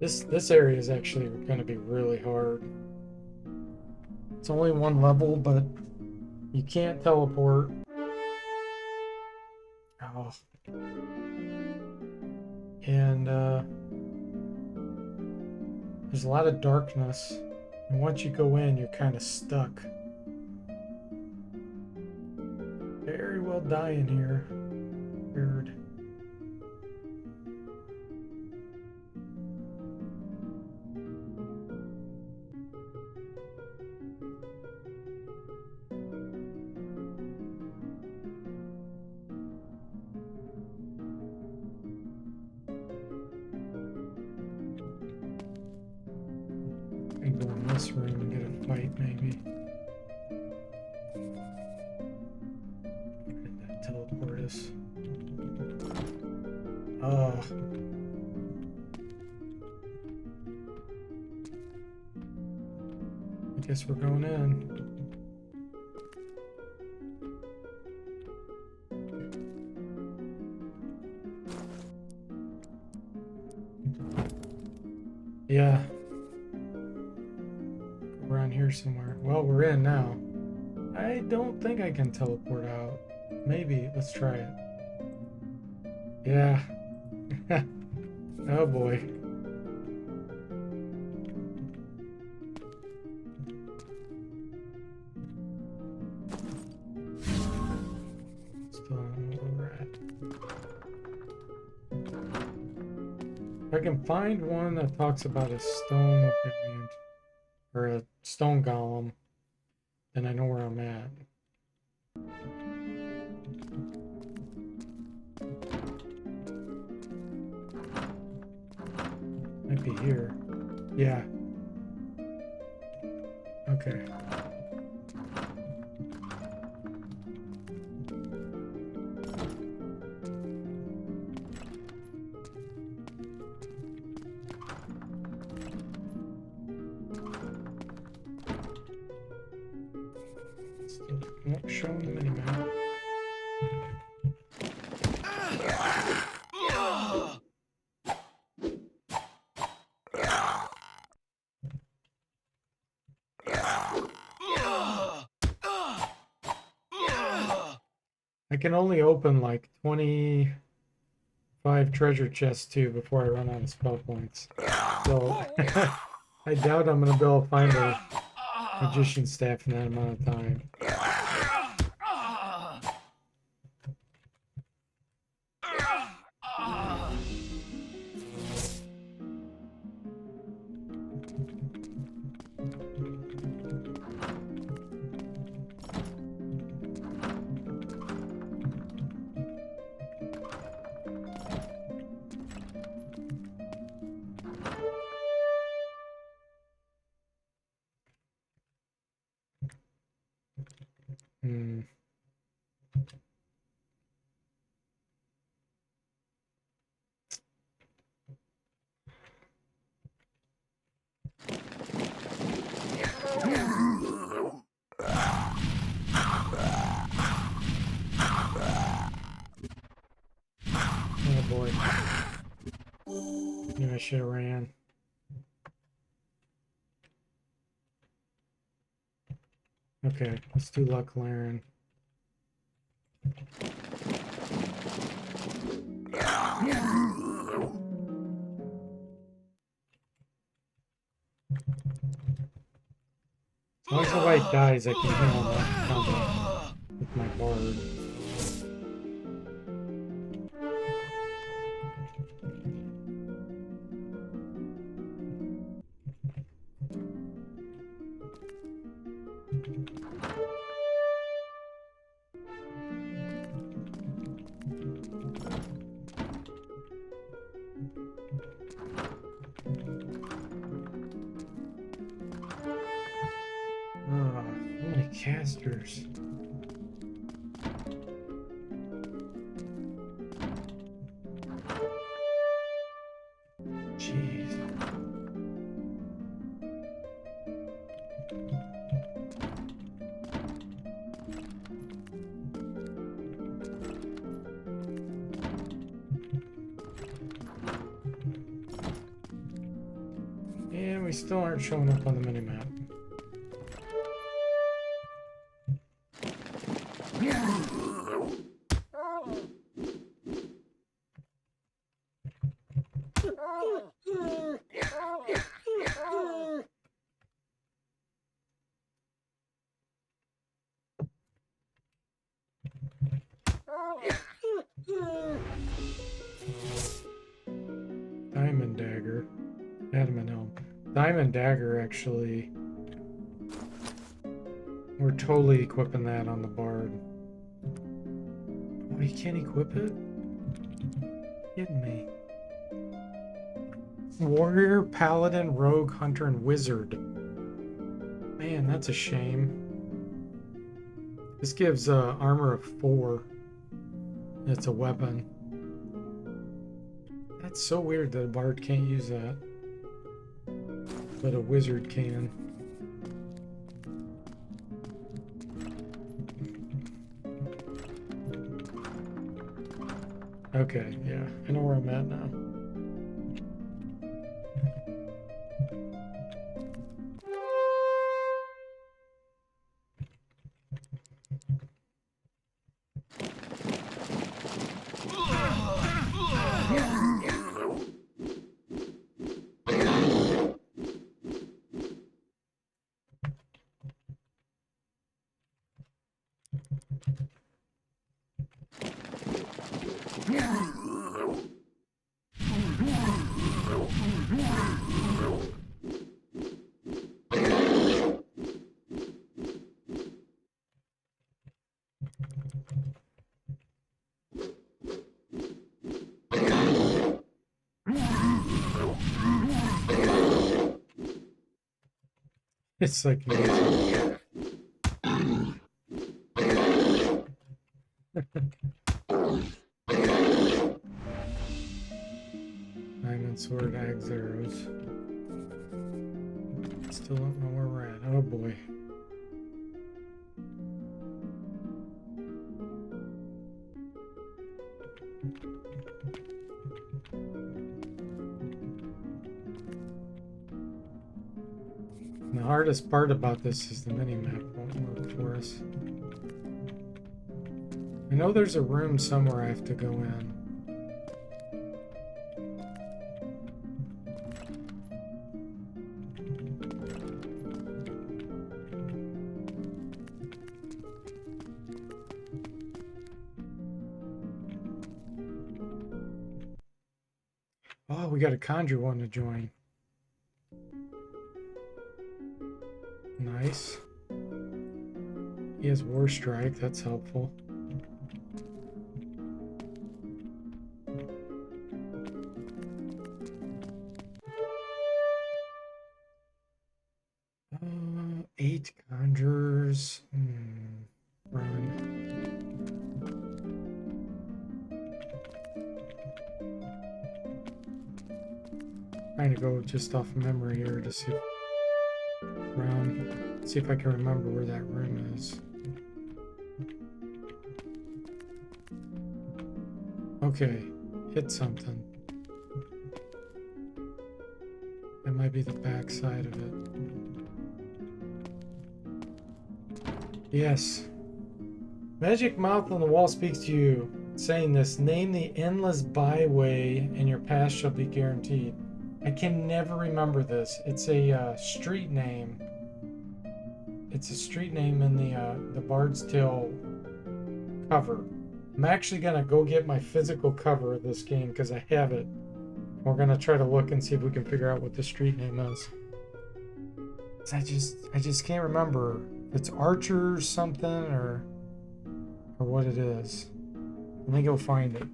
This area is actually going to be really hard. It's only one level, but you can't teleport. Oh. And there's a lot of darkness. And once you go in, you're kind of stuck. Very well die in here. Weird. I can go in this room and get a fight, maybe. Where did that teleport us? Oh. I guess we're going in. Yeah. Around here somewhere. Well, we're in now. I don't think I can teleport out. Maybe. Let's try it. Yeah. Oh boy. Still don't know where we're at. If I can find one that talks about a stone giant or a stone golem, then I know where I'm at. Might be here. Yeah. Okay. Still not showing the minimap. I can only open like 25 treasure chests too before I run out of spell points. So I doubt I'm gonna be able to find a magician staff in that amount of time. Hmm. Oh boy. Knew I should have ran. Okay, let's do Luck Laren. As long as the white dies, I can heal him off combat with my bard. Ah, so many casters. Jeez. And we still aren't showing up on the minimap. Diamond Dagger. Adamant Helm. Diamond Dagger, actually. We're totally equipping that on the Bard. Oh, you can't equip it? Kidding me. Warrior, Paladin, Rogue, Hunter, and Wizard. Man, that's a shame. This gives armor of 4. It's a weapon. That's so weird that a Bard can't use that. But a Wizard can. Okay, yeah. I know where I'm at now. It's like amazing. Diamond sword, axe, arrows. Still don't know where we're at. Oh boy. And the hardest part about this is the mini-map won't work for us. I know there's a room somewhere I have to go in. Oh, we got a Conjurer one to join. Nice. He has War Strike, that's helpful. Uh, 8 Conjurers. Run. Trying to go just off memory here to see. Run. See if I can remember where that room is. Okay, hit something. That might be the back side of it. Yes. Magic mouth on the wall speaks to you, saying this: name the endless byway and your path shall be guaranteed. I can never remember this. It's a street name. It's a street name in the Bard's Tale cover. I'm actually gonna go get my physical cover of this game because I have it. We're gonna try to look and see if we can figure out what the street name is. I just can't remember if it's Archer or something or what it is. Let me go find it.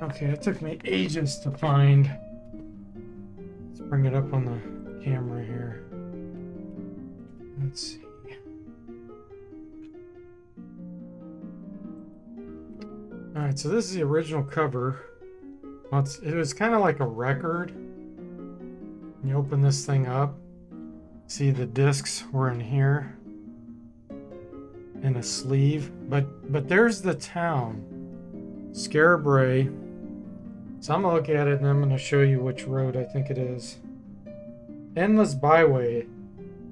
Okay, it took me ages to find. Let's bring it up on the camera here. Let's see. Alright, so this is the original cover. Well, it was kind of like a record. You open this thing up. See, the discs were in here. In a sleeve. But there's the town. Scarabray. So I'm going to look at it and I'm going to show you which road I think it is. Endless Byway.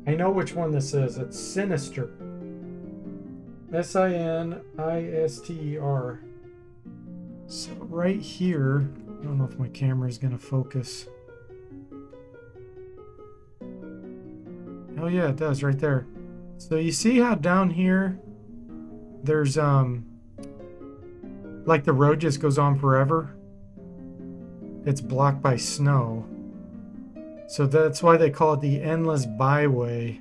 I know which one this is. It's Sinister. Sinister. So right here, I don't know if my camera is going to focus. Oh yeah, it does right there. So you see how down here there's like the road just goes on forever? It's blocked by snow. So that's why they call it the Endless Byway,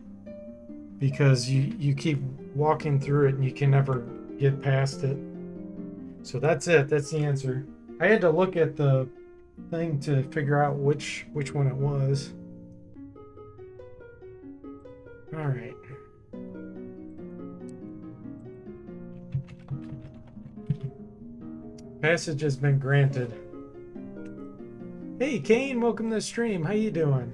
because you keep walking through it and you can never get past it. So that's it. That's the answer. I had to look at the thing to figure out which one it was. All right. Passage has been granted. Hey Kane, welcome to the stream. How you doing?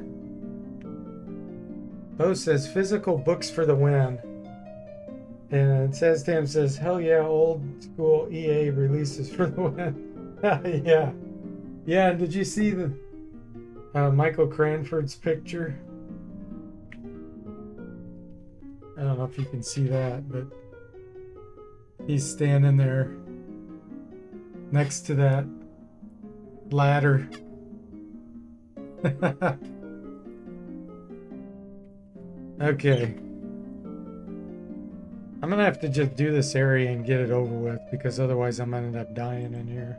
Bo says physical books for the win. And says Tam says, hell yeah, old school EA releases for the win. Yeah. Yeah, did you see the Michael Cranford's picture? I don't know if you can see that, but he's standing there next to that ladder. Okay. I'm gonna have to just do this area and get it over with, because otherwise I'm gonna end up dying in here.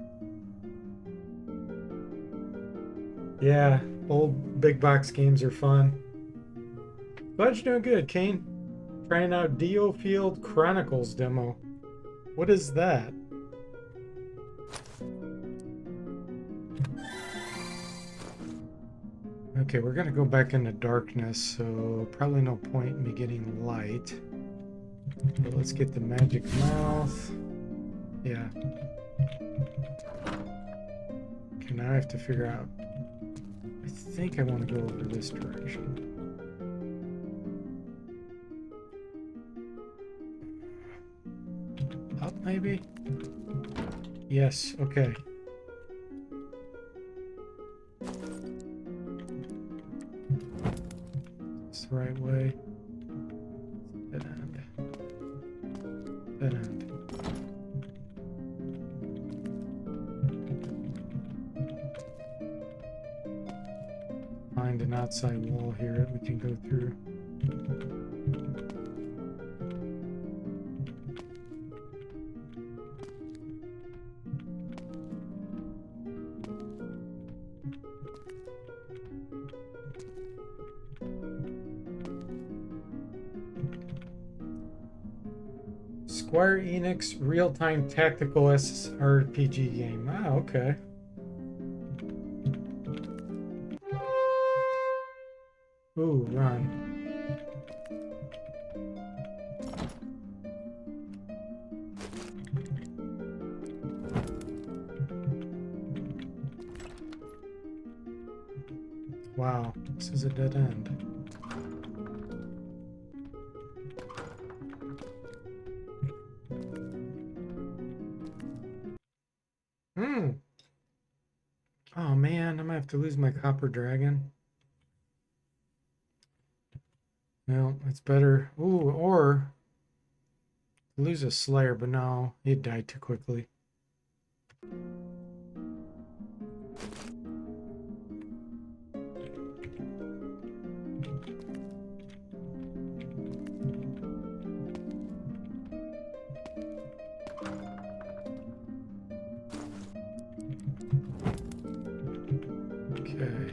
Yeah, old big box games are fun. Glad you're doing good, Kane. Trying out Dio Field Chronicles demo. What is that? Okay, we're gonna go back into darkness, so probably no point in me getting light. But let's get the magic mouth. Yeah. Okay, now I have to figure out. I think I want to go over this direction. Up, maybe? Yes, okay. It's the right way. Dead end. Dead end. Find an outside wall here that we can go through. Square Enix real-time tactical RPG game. Ah, okay. Ooh, run. Wow, this is a dead end. Oh man, I'm gonna have to lose my copper dragon. Well, it's better. Ooh, or lose a slayer, but no, he died too quickly. Okay.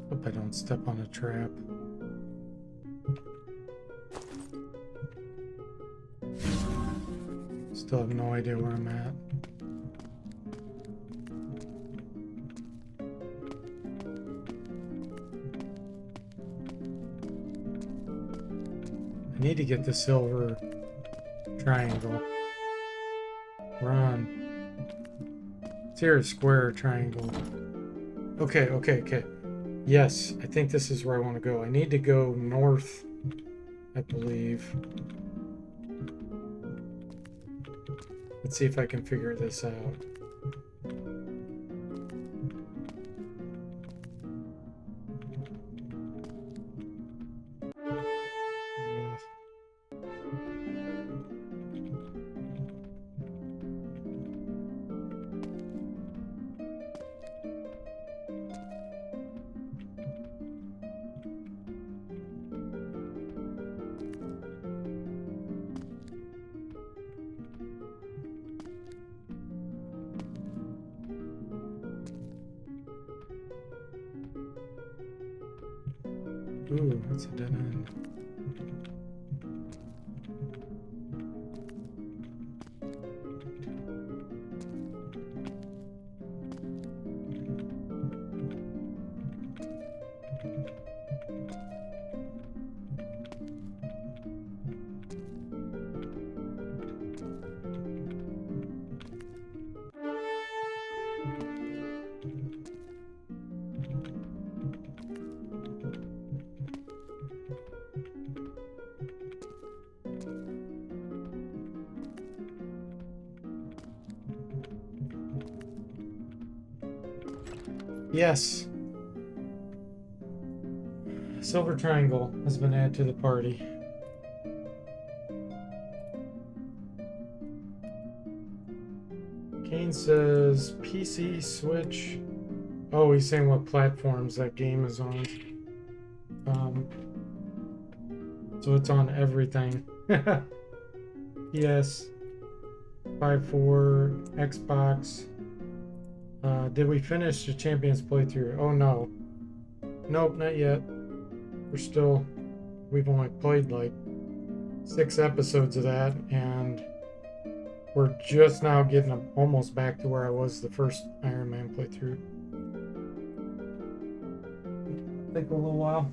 Hope I don't step on a trap. Still have no idea where I'm at. I need to get the silver triangle. Run. It's here, a square triangle. Okay, okay, okay. Yes, I think this is where I want to go. I need to go north, I believe. Let's see if I can figure this out. Ooh, that's a dead end. Yes. Silver triangle has been added to the party. Kane says PC, Switch. Oh, he's saying what platforms that game is on. So it's on everything. PS, 5.4, Xbox. Did we finish the Champions playthrough? Oh no. Nope, not yet. We've only played like 6 episodes of that, and we're just now getting almost back to where I was the first Iron Man playthrough. Take a little while.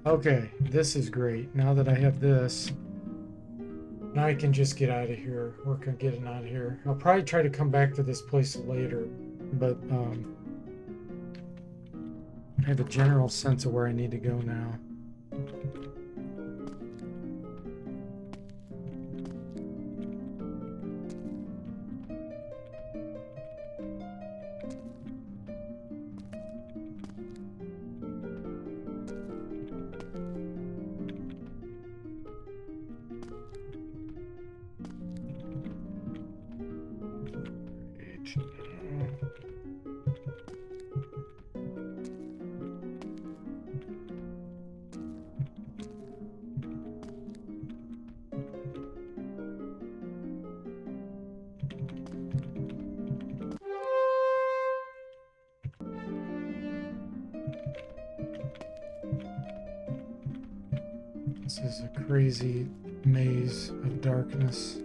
Okay, this is great. Now that I have this, now I can just get out of here. Work on getting out of here. I'll probably try to come back to this place later, but I have a general sense of where I need to go now. This is a crazy maze of darkness.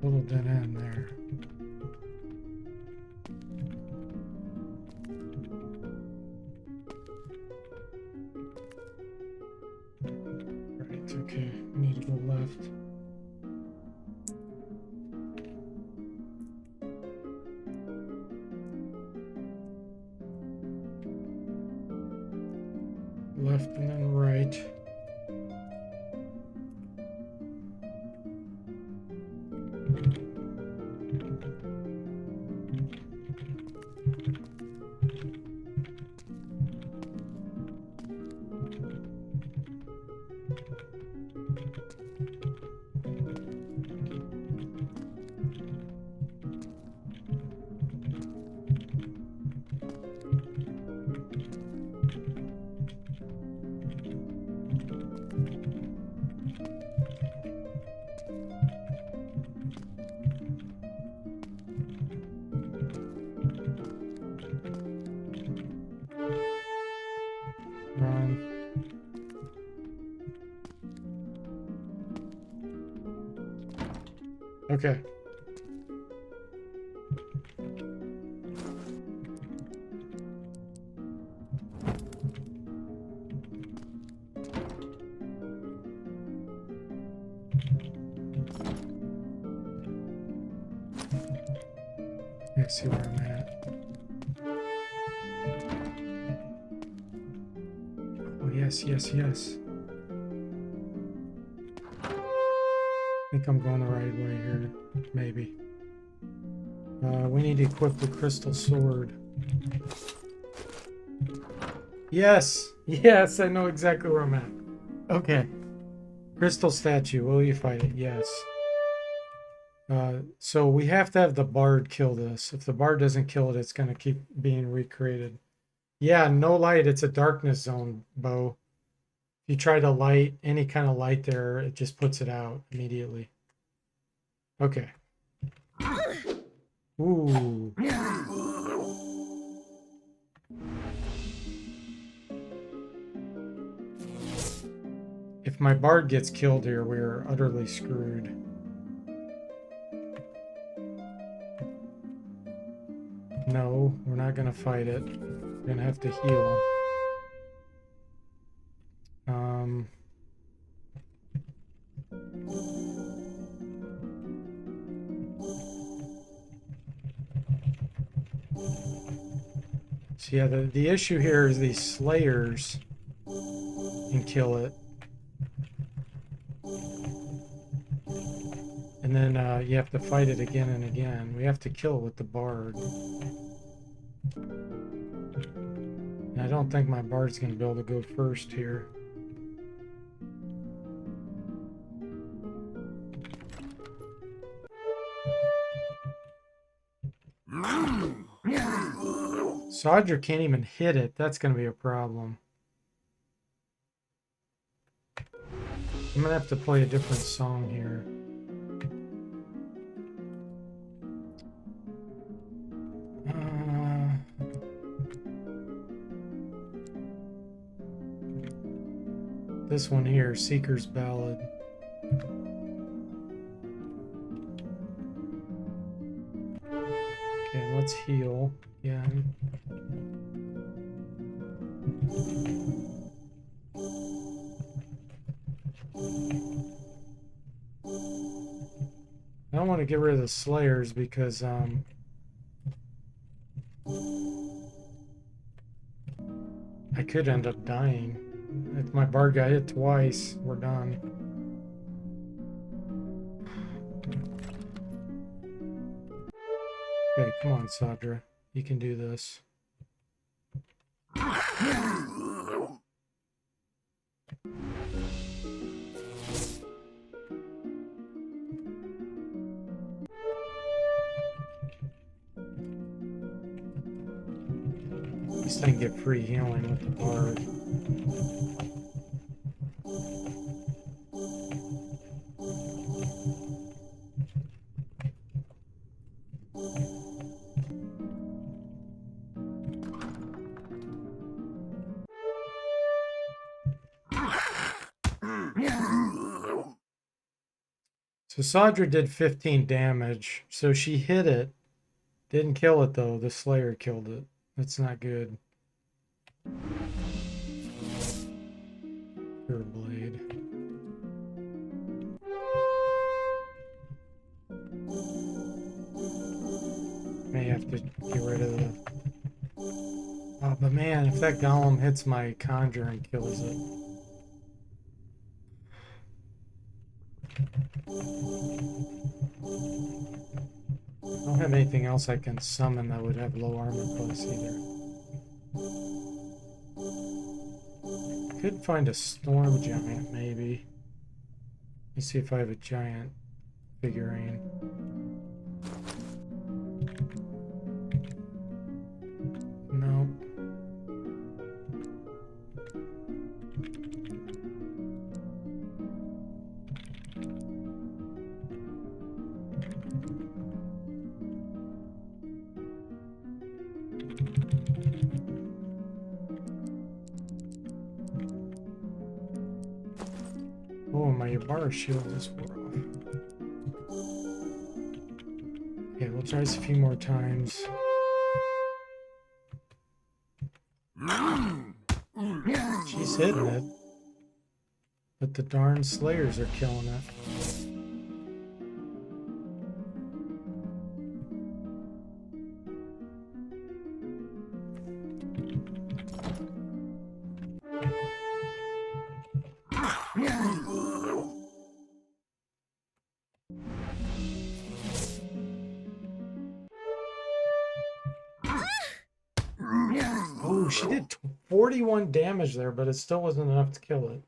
Little dead end there. Right, okay, we need to go left. Left and then right. Okay. Let's see where I'm at. Oh, yes, yes, yes. I think I'm going the right way here. Maybe. We need to equip the crystal sword. Yes! Yes, I know exactly where I'm at. Okay. Crystal statue. Will you fight it? Yes. So we have to have the bard kill this. If the bard doesn't kill it, it's going to keep being recreated. Yeah, no light. It's a darkness zone, Bo. If you try to light any kind of light there, it just puts it out immediately. Okay. Ooh. If my bard gets killed here, we're utterly screwed. No, we're not going to fight it. We're going to have to heal. So yeah, the issue here is these slayers can kill it. And then you have to fight it again and again. We have to kill it with the bard. And I don't think my bard's going to be able to go first here. Sodra can't even hit it. That's going to be a problem. I'm going to have to play a different song here. This one here, Seeker's Ballad. Okay, let's heal again. I don't want to get rid of the Slayers because I could end up dying. If my bard got hit twice, we're done. Okay, come on, Sadra. You can do this. At least I can get free healing with the bard. So Sadra did 15 damage, so she hit it. Didn't kill it though, the Slayer killed it. That's not good. Pure blade. May have to get rid of the... Oh, but man, if that golem hits my Conjurer and kills it... I don't have anything else I can summon that would have low armor class either. Could find a storm giant, maybe. Let's see if I have a giant figurine. No. Oh, my Yabara shield is wore off. Okay, we'll try this a few more times. She's hitting it. But the darn slayers are killing it. Oh, she did 41 damage there, but it still wasn't enough to kill it.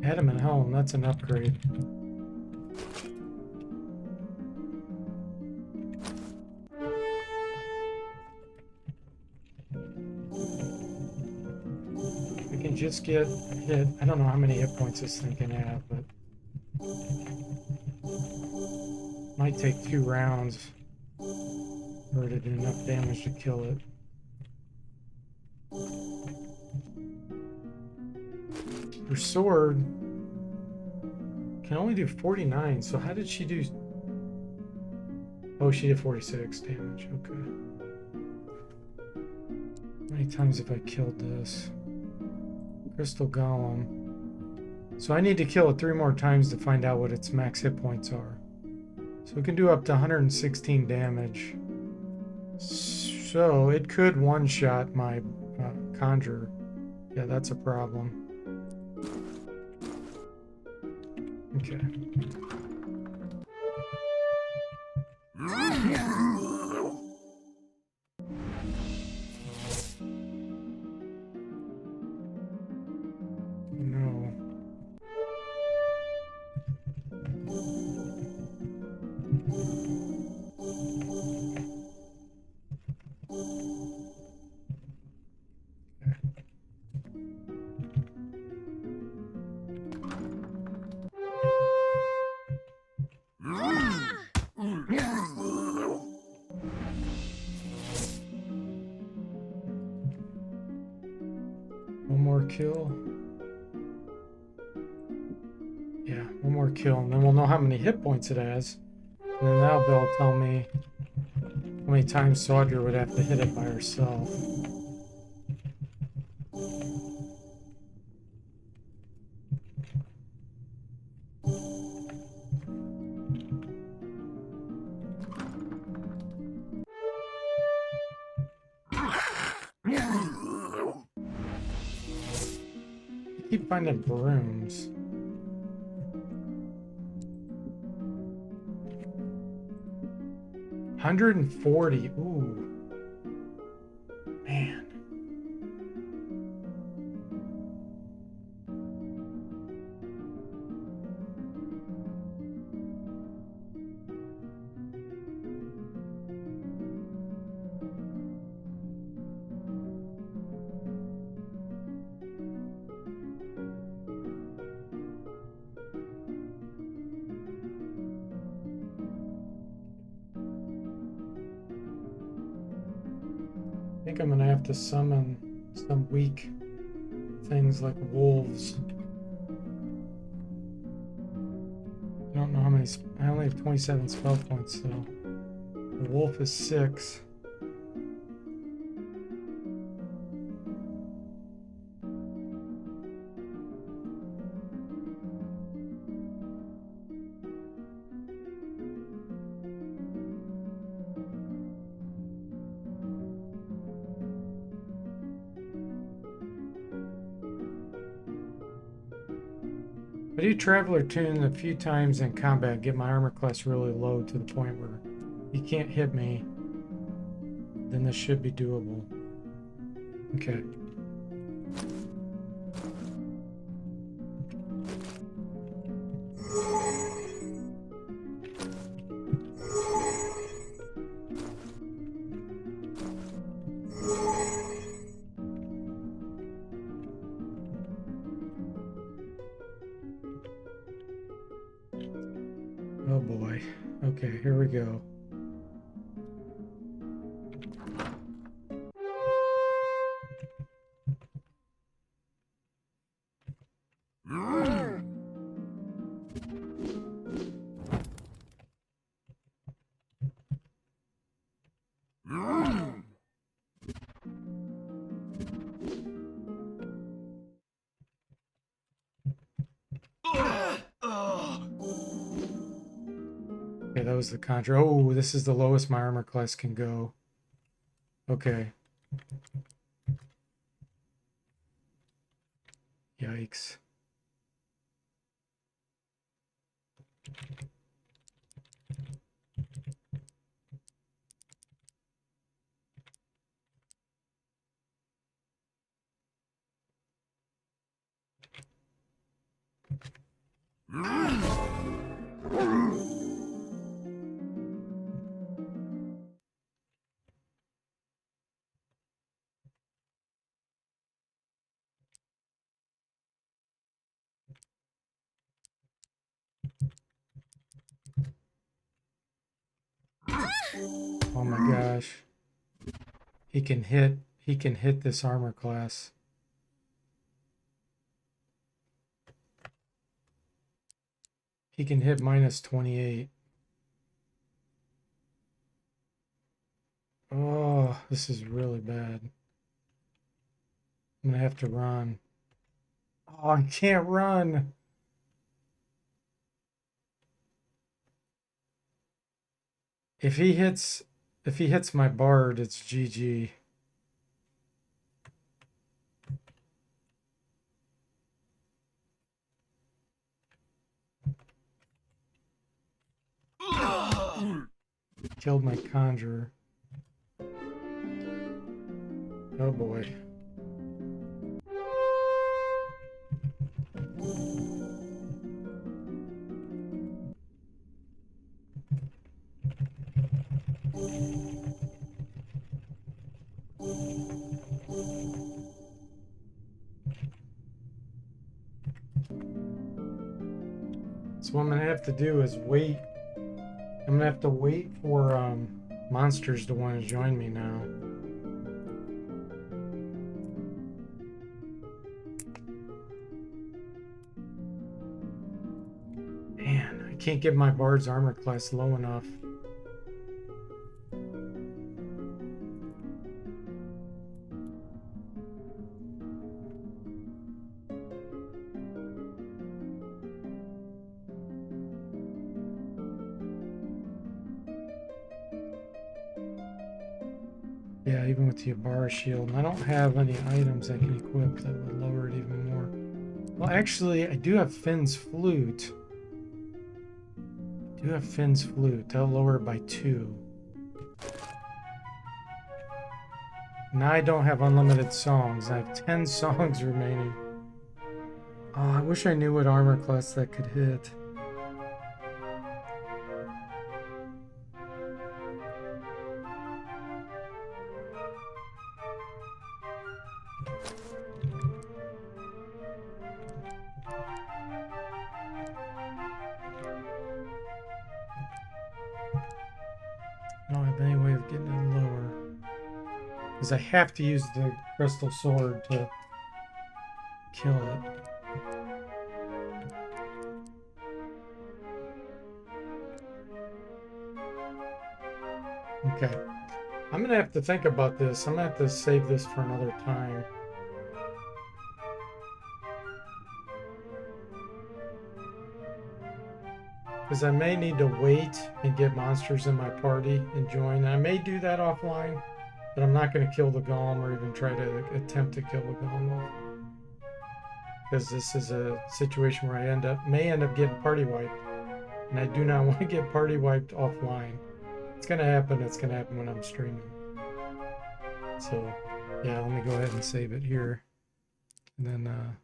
Adamant Helm, that's an upgrade. We can just get hit. I don't know how many hit points this thing can have, but might take 2 rounds for it to do enough damage to kill it. Her sword can only do 49, so how did she do? Oh, she did 46 damage. Okay. How many times have I killed this? Crystal Golem. So I need to kill it 3 more times to find out what its max hit points are. So it can do up to 116 damage. So it could one-shot my Conjurer. Yeah, that's a problem. Okay. No. One more kill. Yeah, one more kill, and then we'll know how many hit points it has. And then that'll be able to tell me how many times Saudra would have to hit it by herself. I keep finding brooms. $140. Ooh. Man. I think I'm gonna have to summon some weak things like wolves. I don't know how many. I only have 27 spell points, so the wolf is 6. I do Traveler Tune a few times in combat, get my armor class really low to the point where he can't hit me. Then this should be doable. Okay. Oh boy. Okay, here we go. was the Conjurer. Oh, this is the lowest my armor class can go. Okay. Yikes. Oh my gosh. He can hit this armor class. He can hit minus 28. Oh, this is really bad. I'm gonna have to run. Oh, I can't run. If he hits my bard, it's GG. Killed my Conjurer. Oh boy. So what I'm gonna have to do is wait. I'm gonna have to wait for monsters to want to join me now. Man, I can't get my bard's armor class low enough. Yeah, even with the Ybarra shield. I don't have any items I can equip that would lower it even more. Well, actually, I do have Finn's Flute. That'll lower it by 2. Now I don't have unlimited songs. I have 10 songs remaining. Oh, I wish I knew what armor class that could hit. I don't have any way of getting it lower. Because I have to use the crystal sword to kill it. Okay. I'm going to have to think about this. I'm going to have to save this for another time. Because I may need to wait and get monsters in my party and join. I may do that offline, but I'm not going to kill the golem or even try to attempt to kill the golem offline. Because this is a situation where I may end up getting party wiped. And I do not want to get party wiped offline. It's going to happen. It's going to happen when I'm streaming. So, yeah, let me go ahead and save it here. And then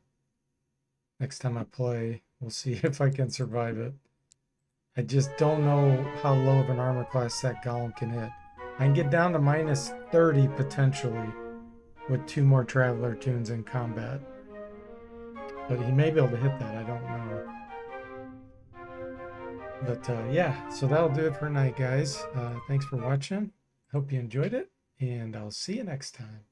next time I play, we'll see if I can survive it. I just don't know how low of an armor class that golem can hit. I can get down to minus 30 potentially with 2 more Traveler tunes in combat. But he may be able to hit that, I don't know. But yeah, so that'll do it for tonight, guys. Thanks for watching. Hope you enjoyed it, and I'll see you next time.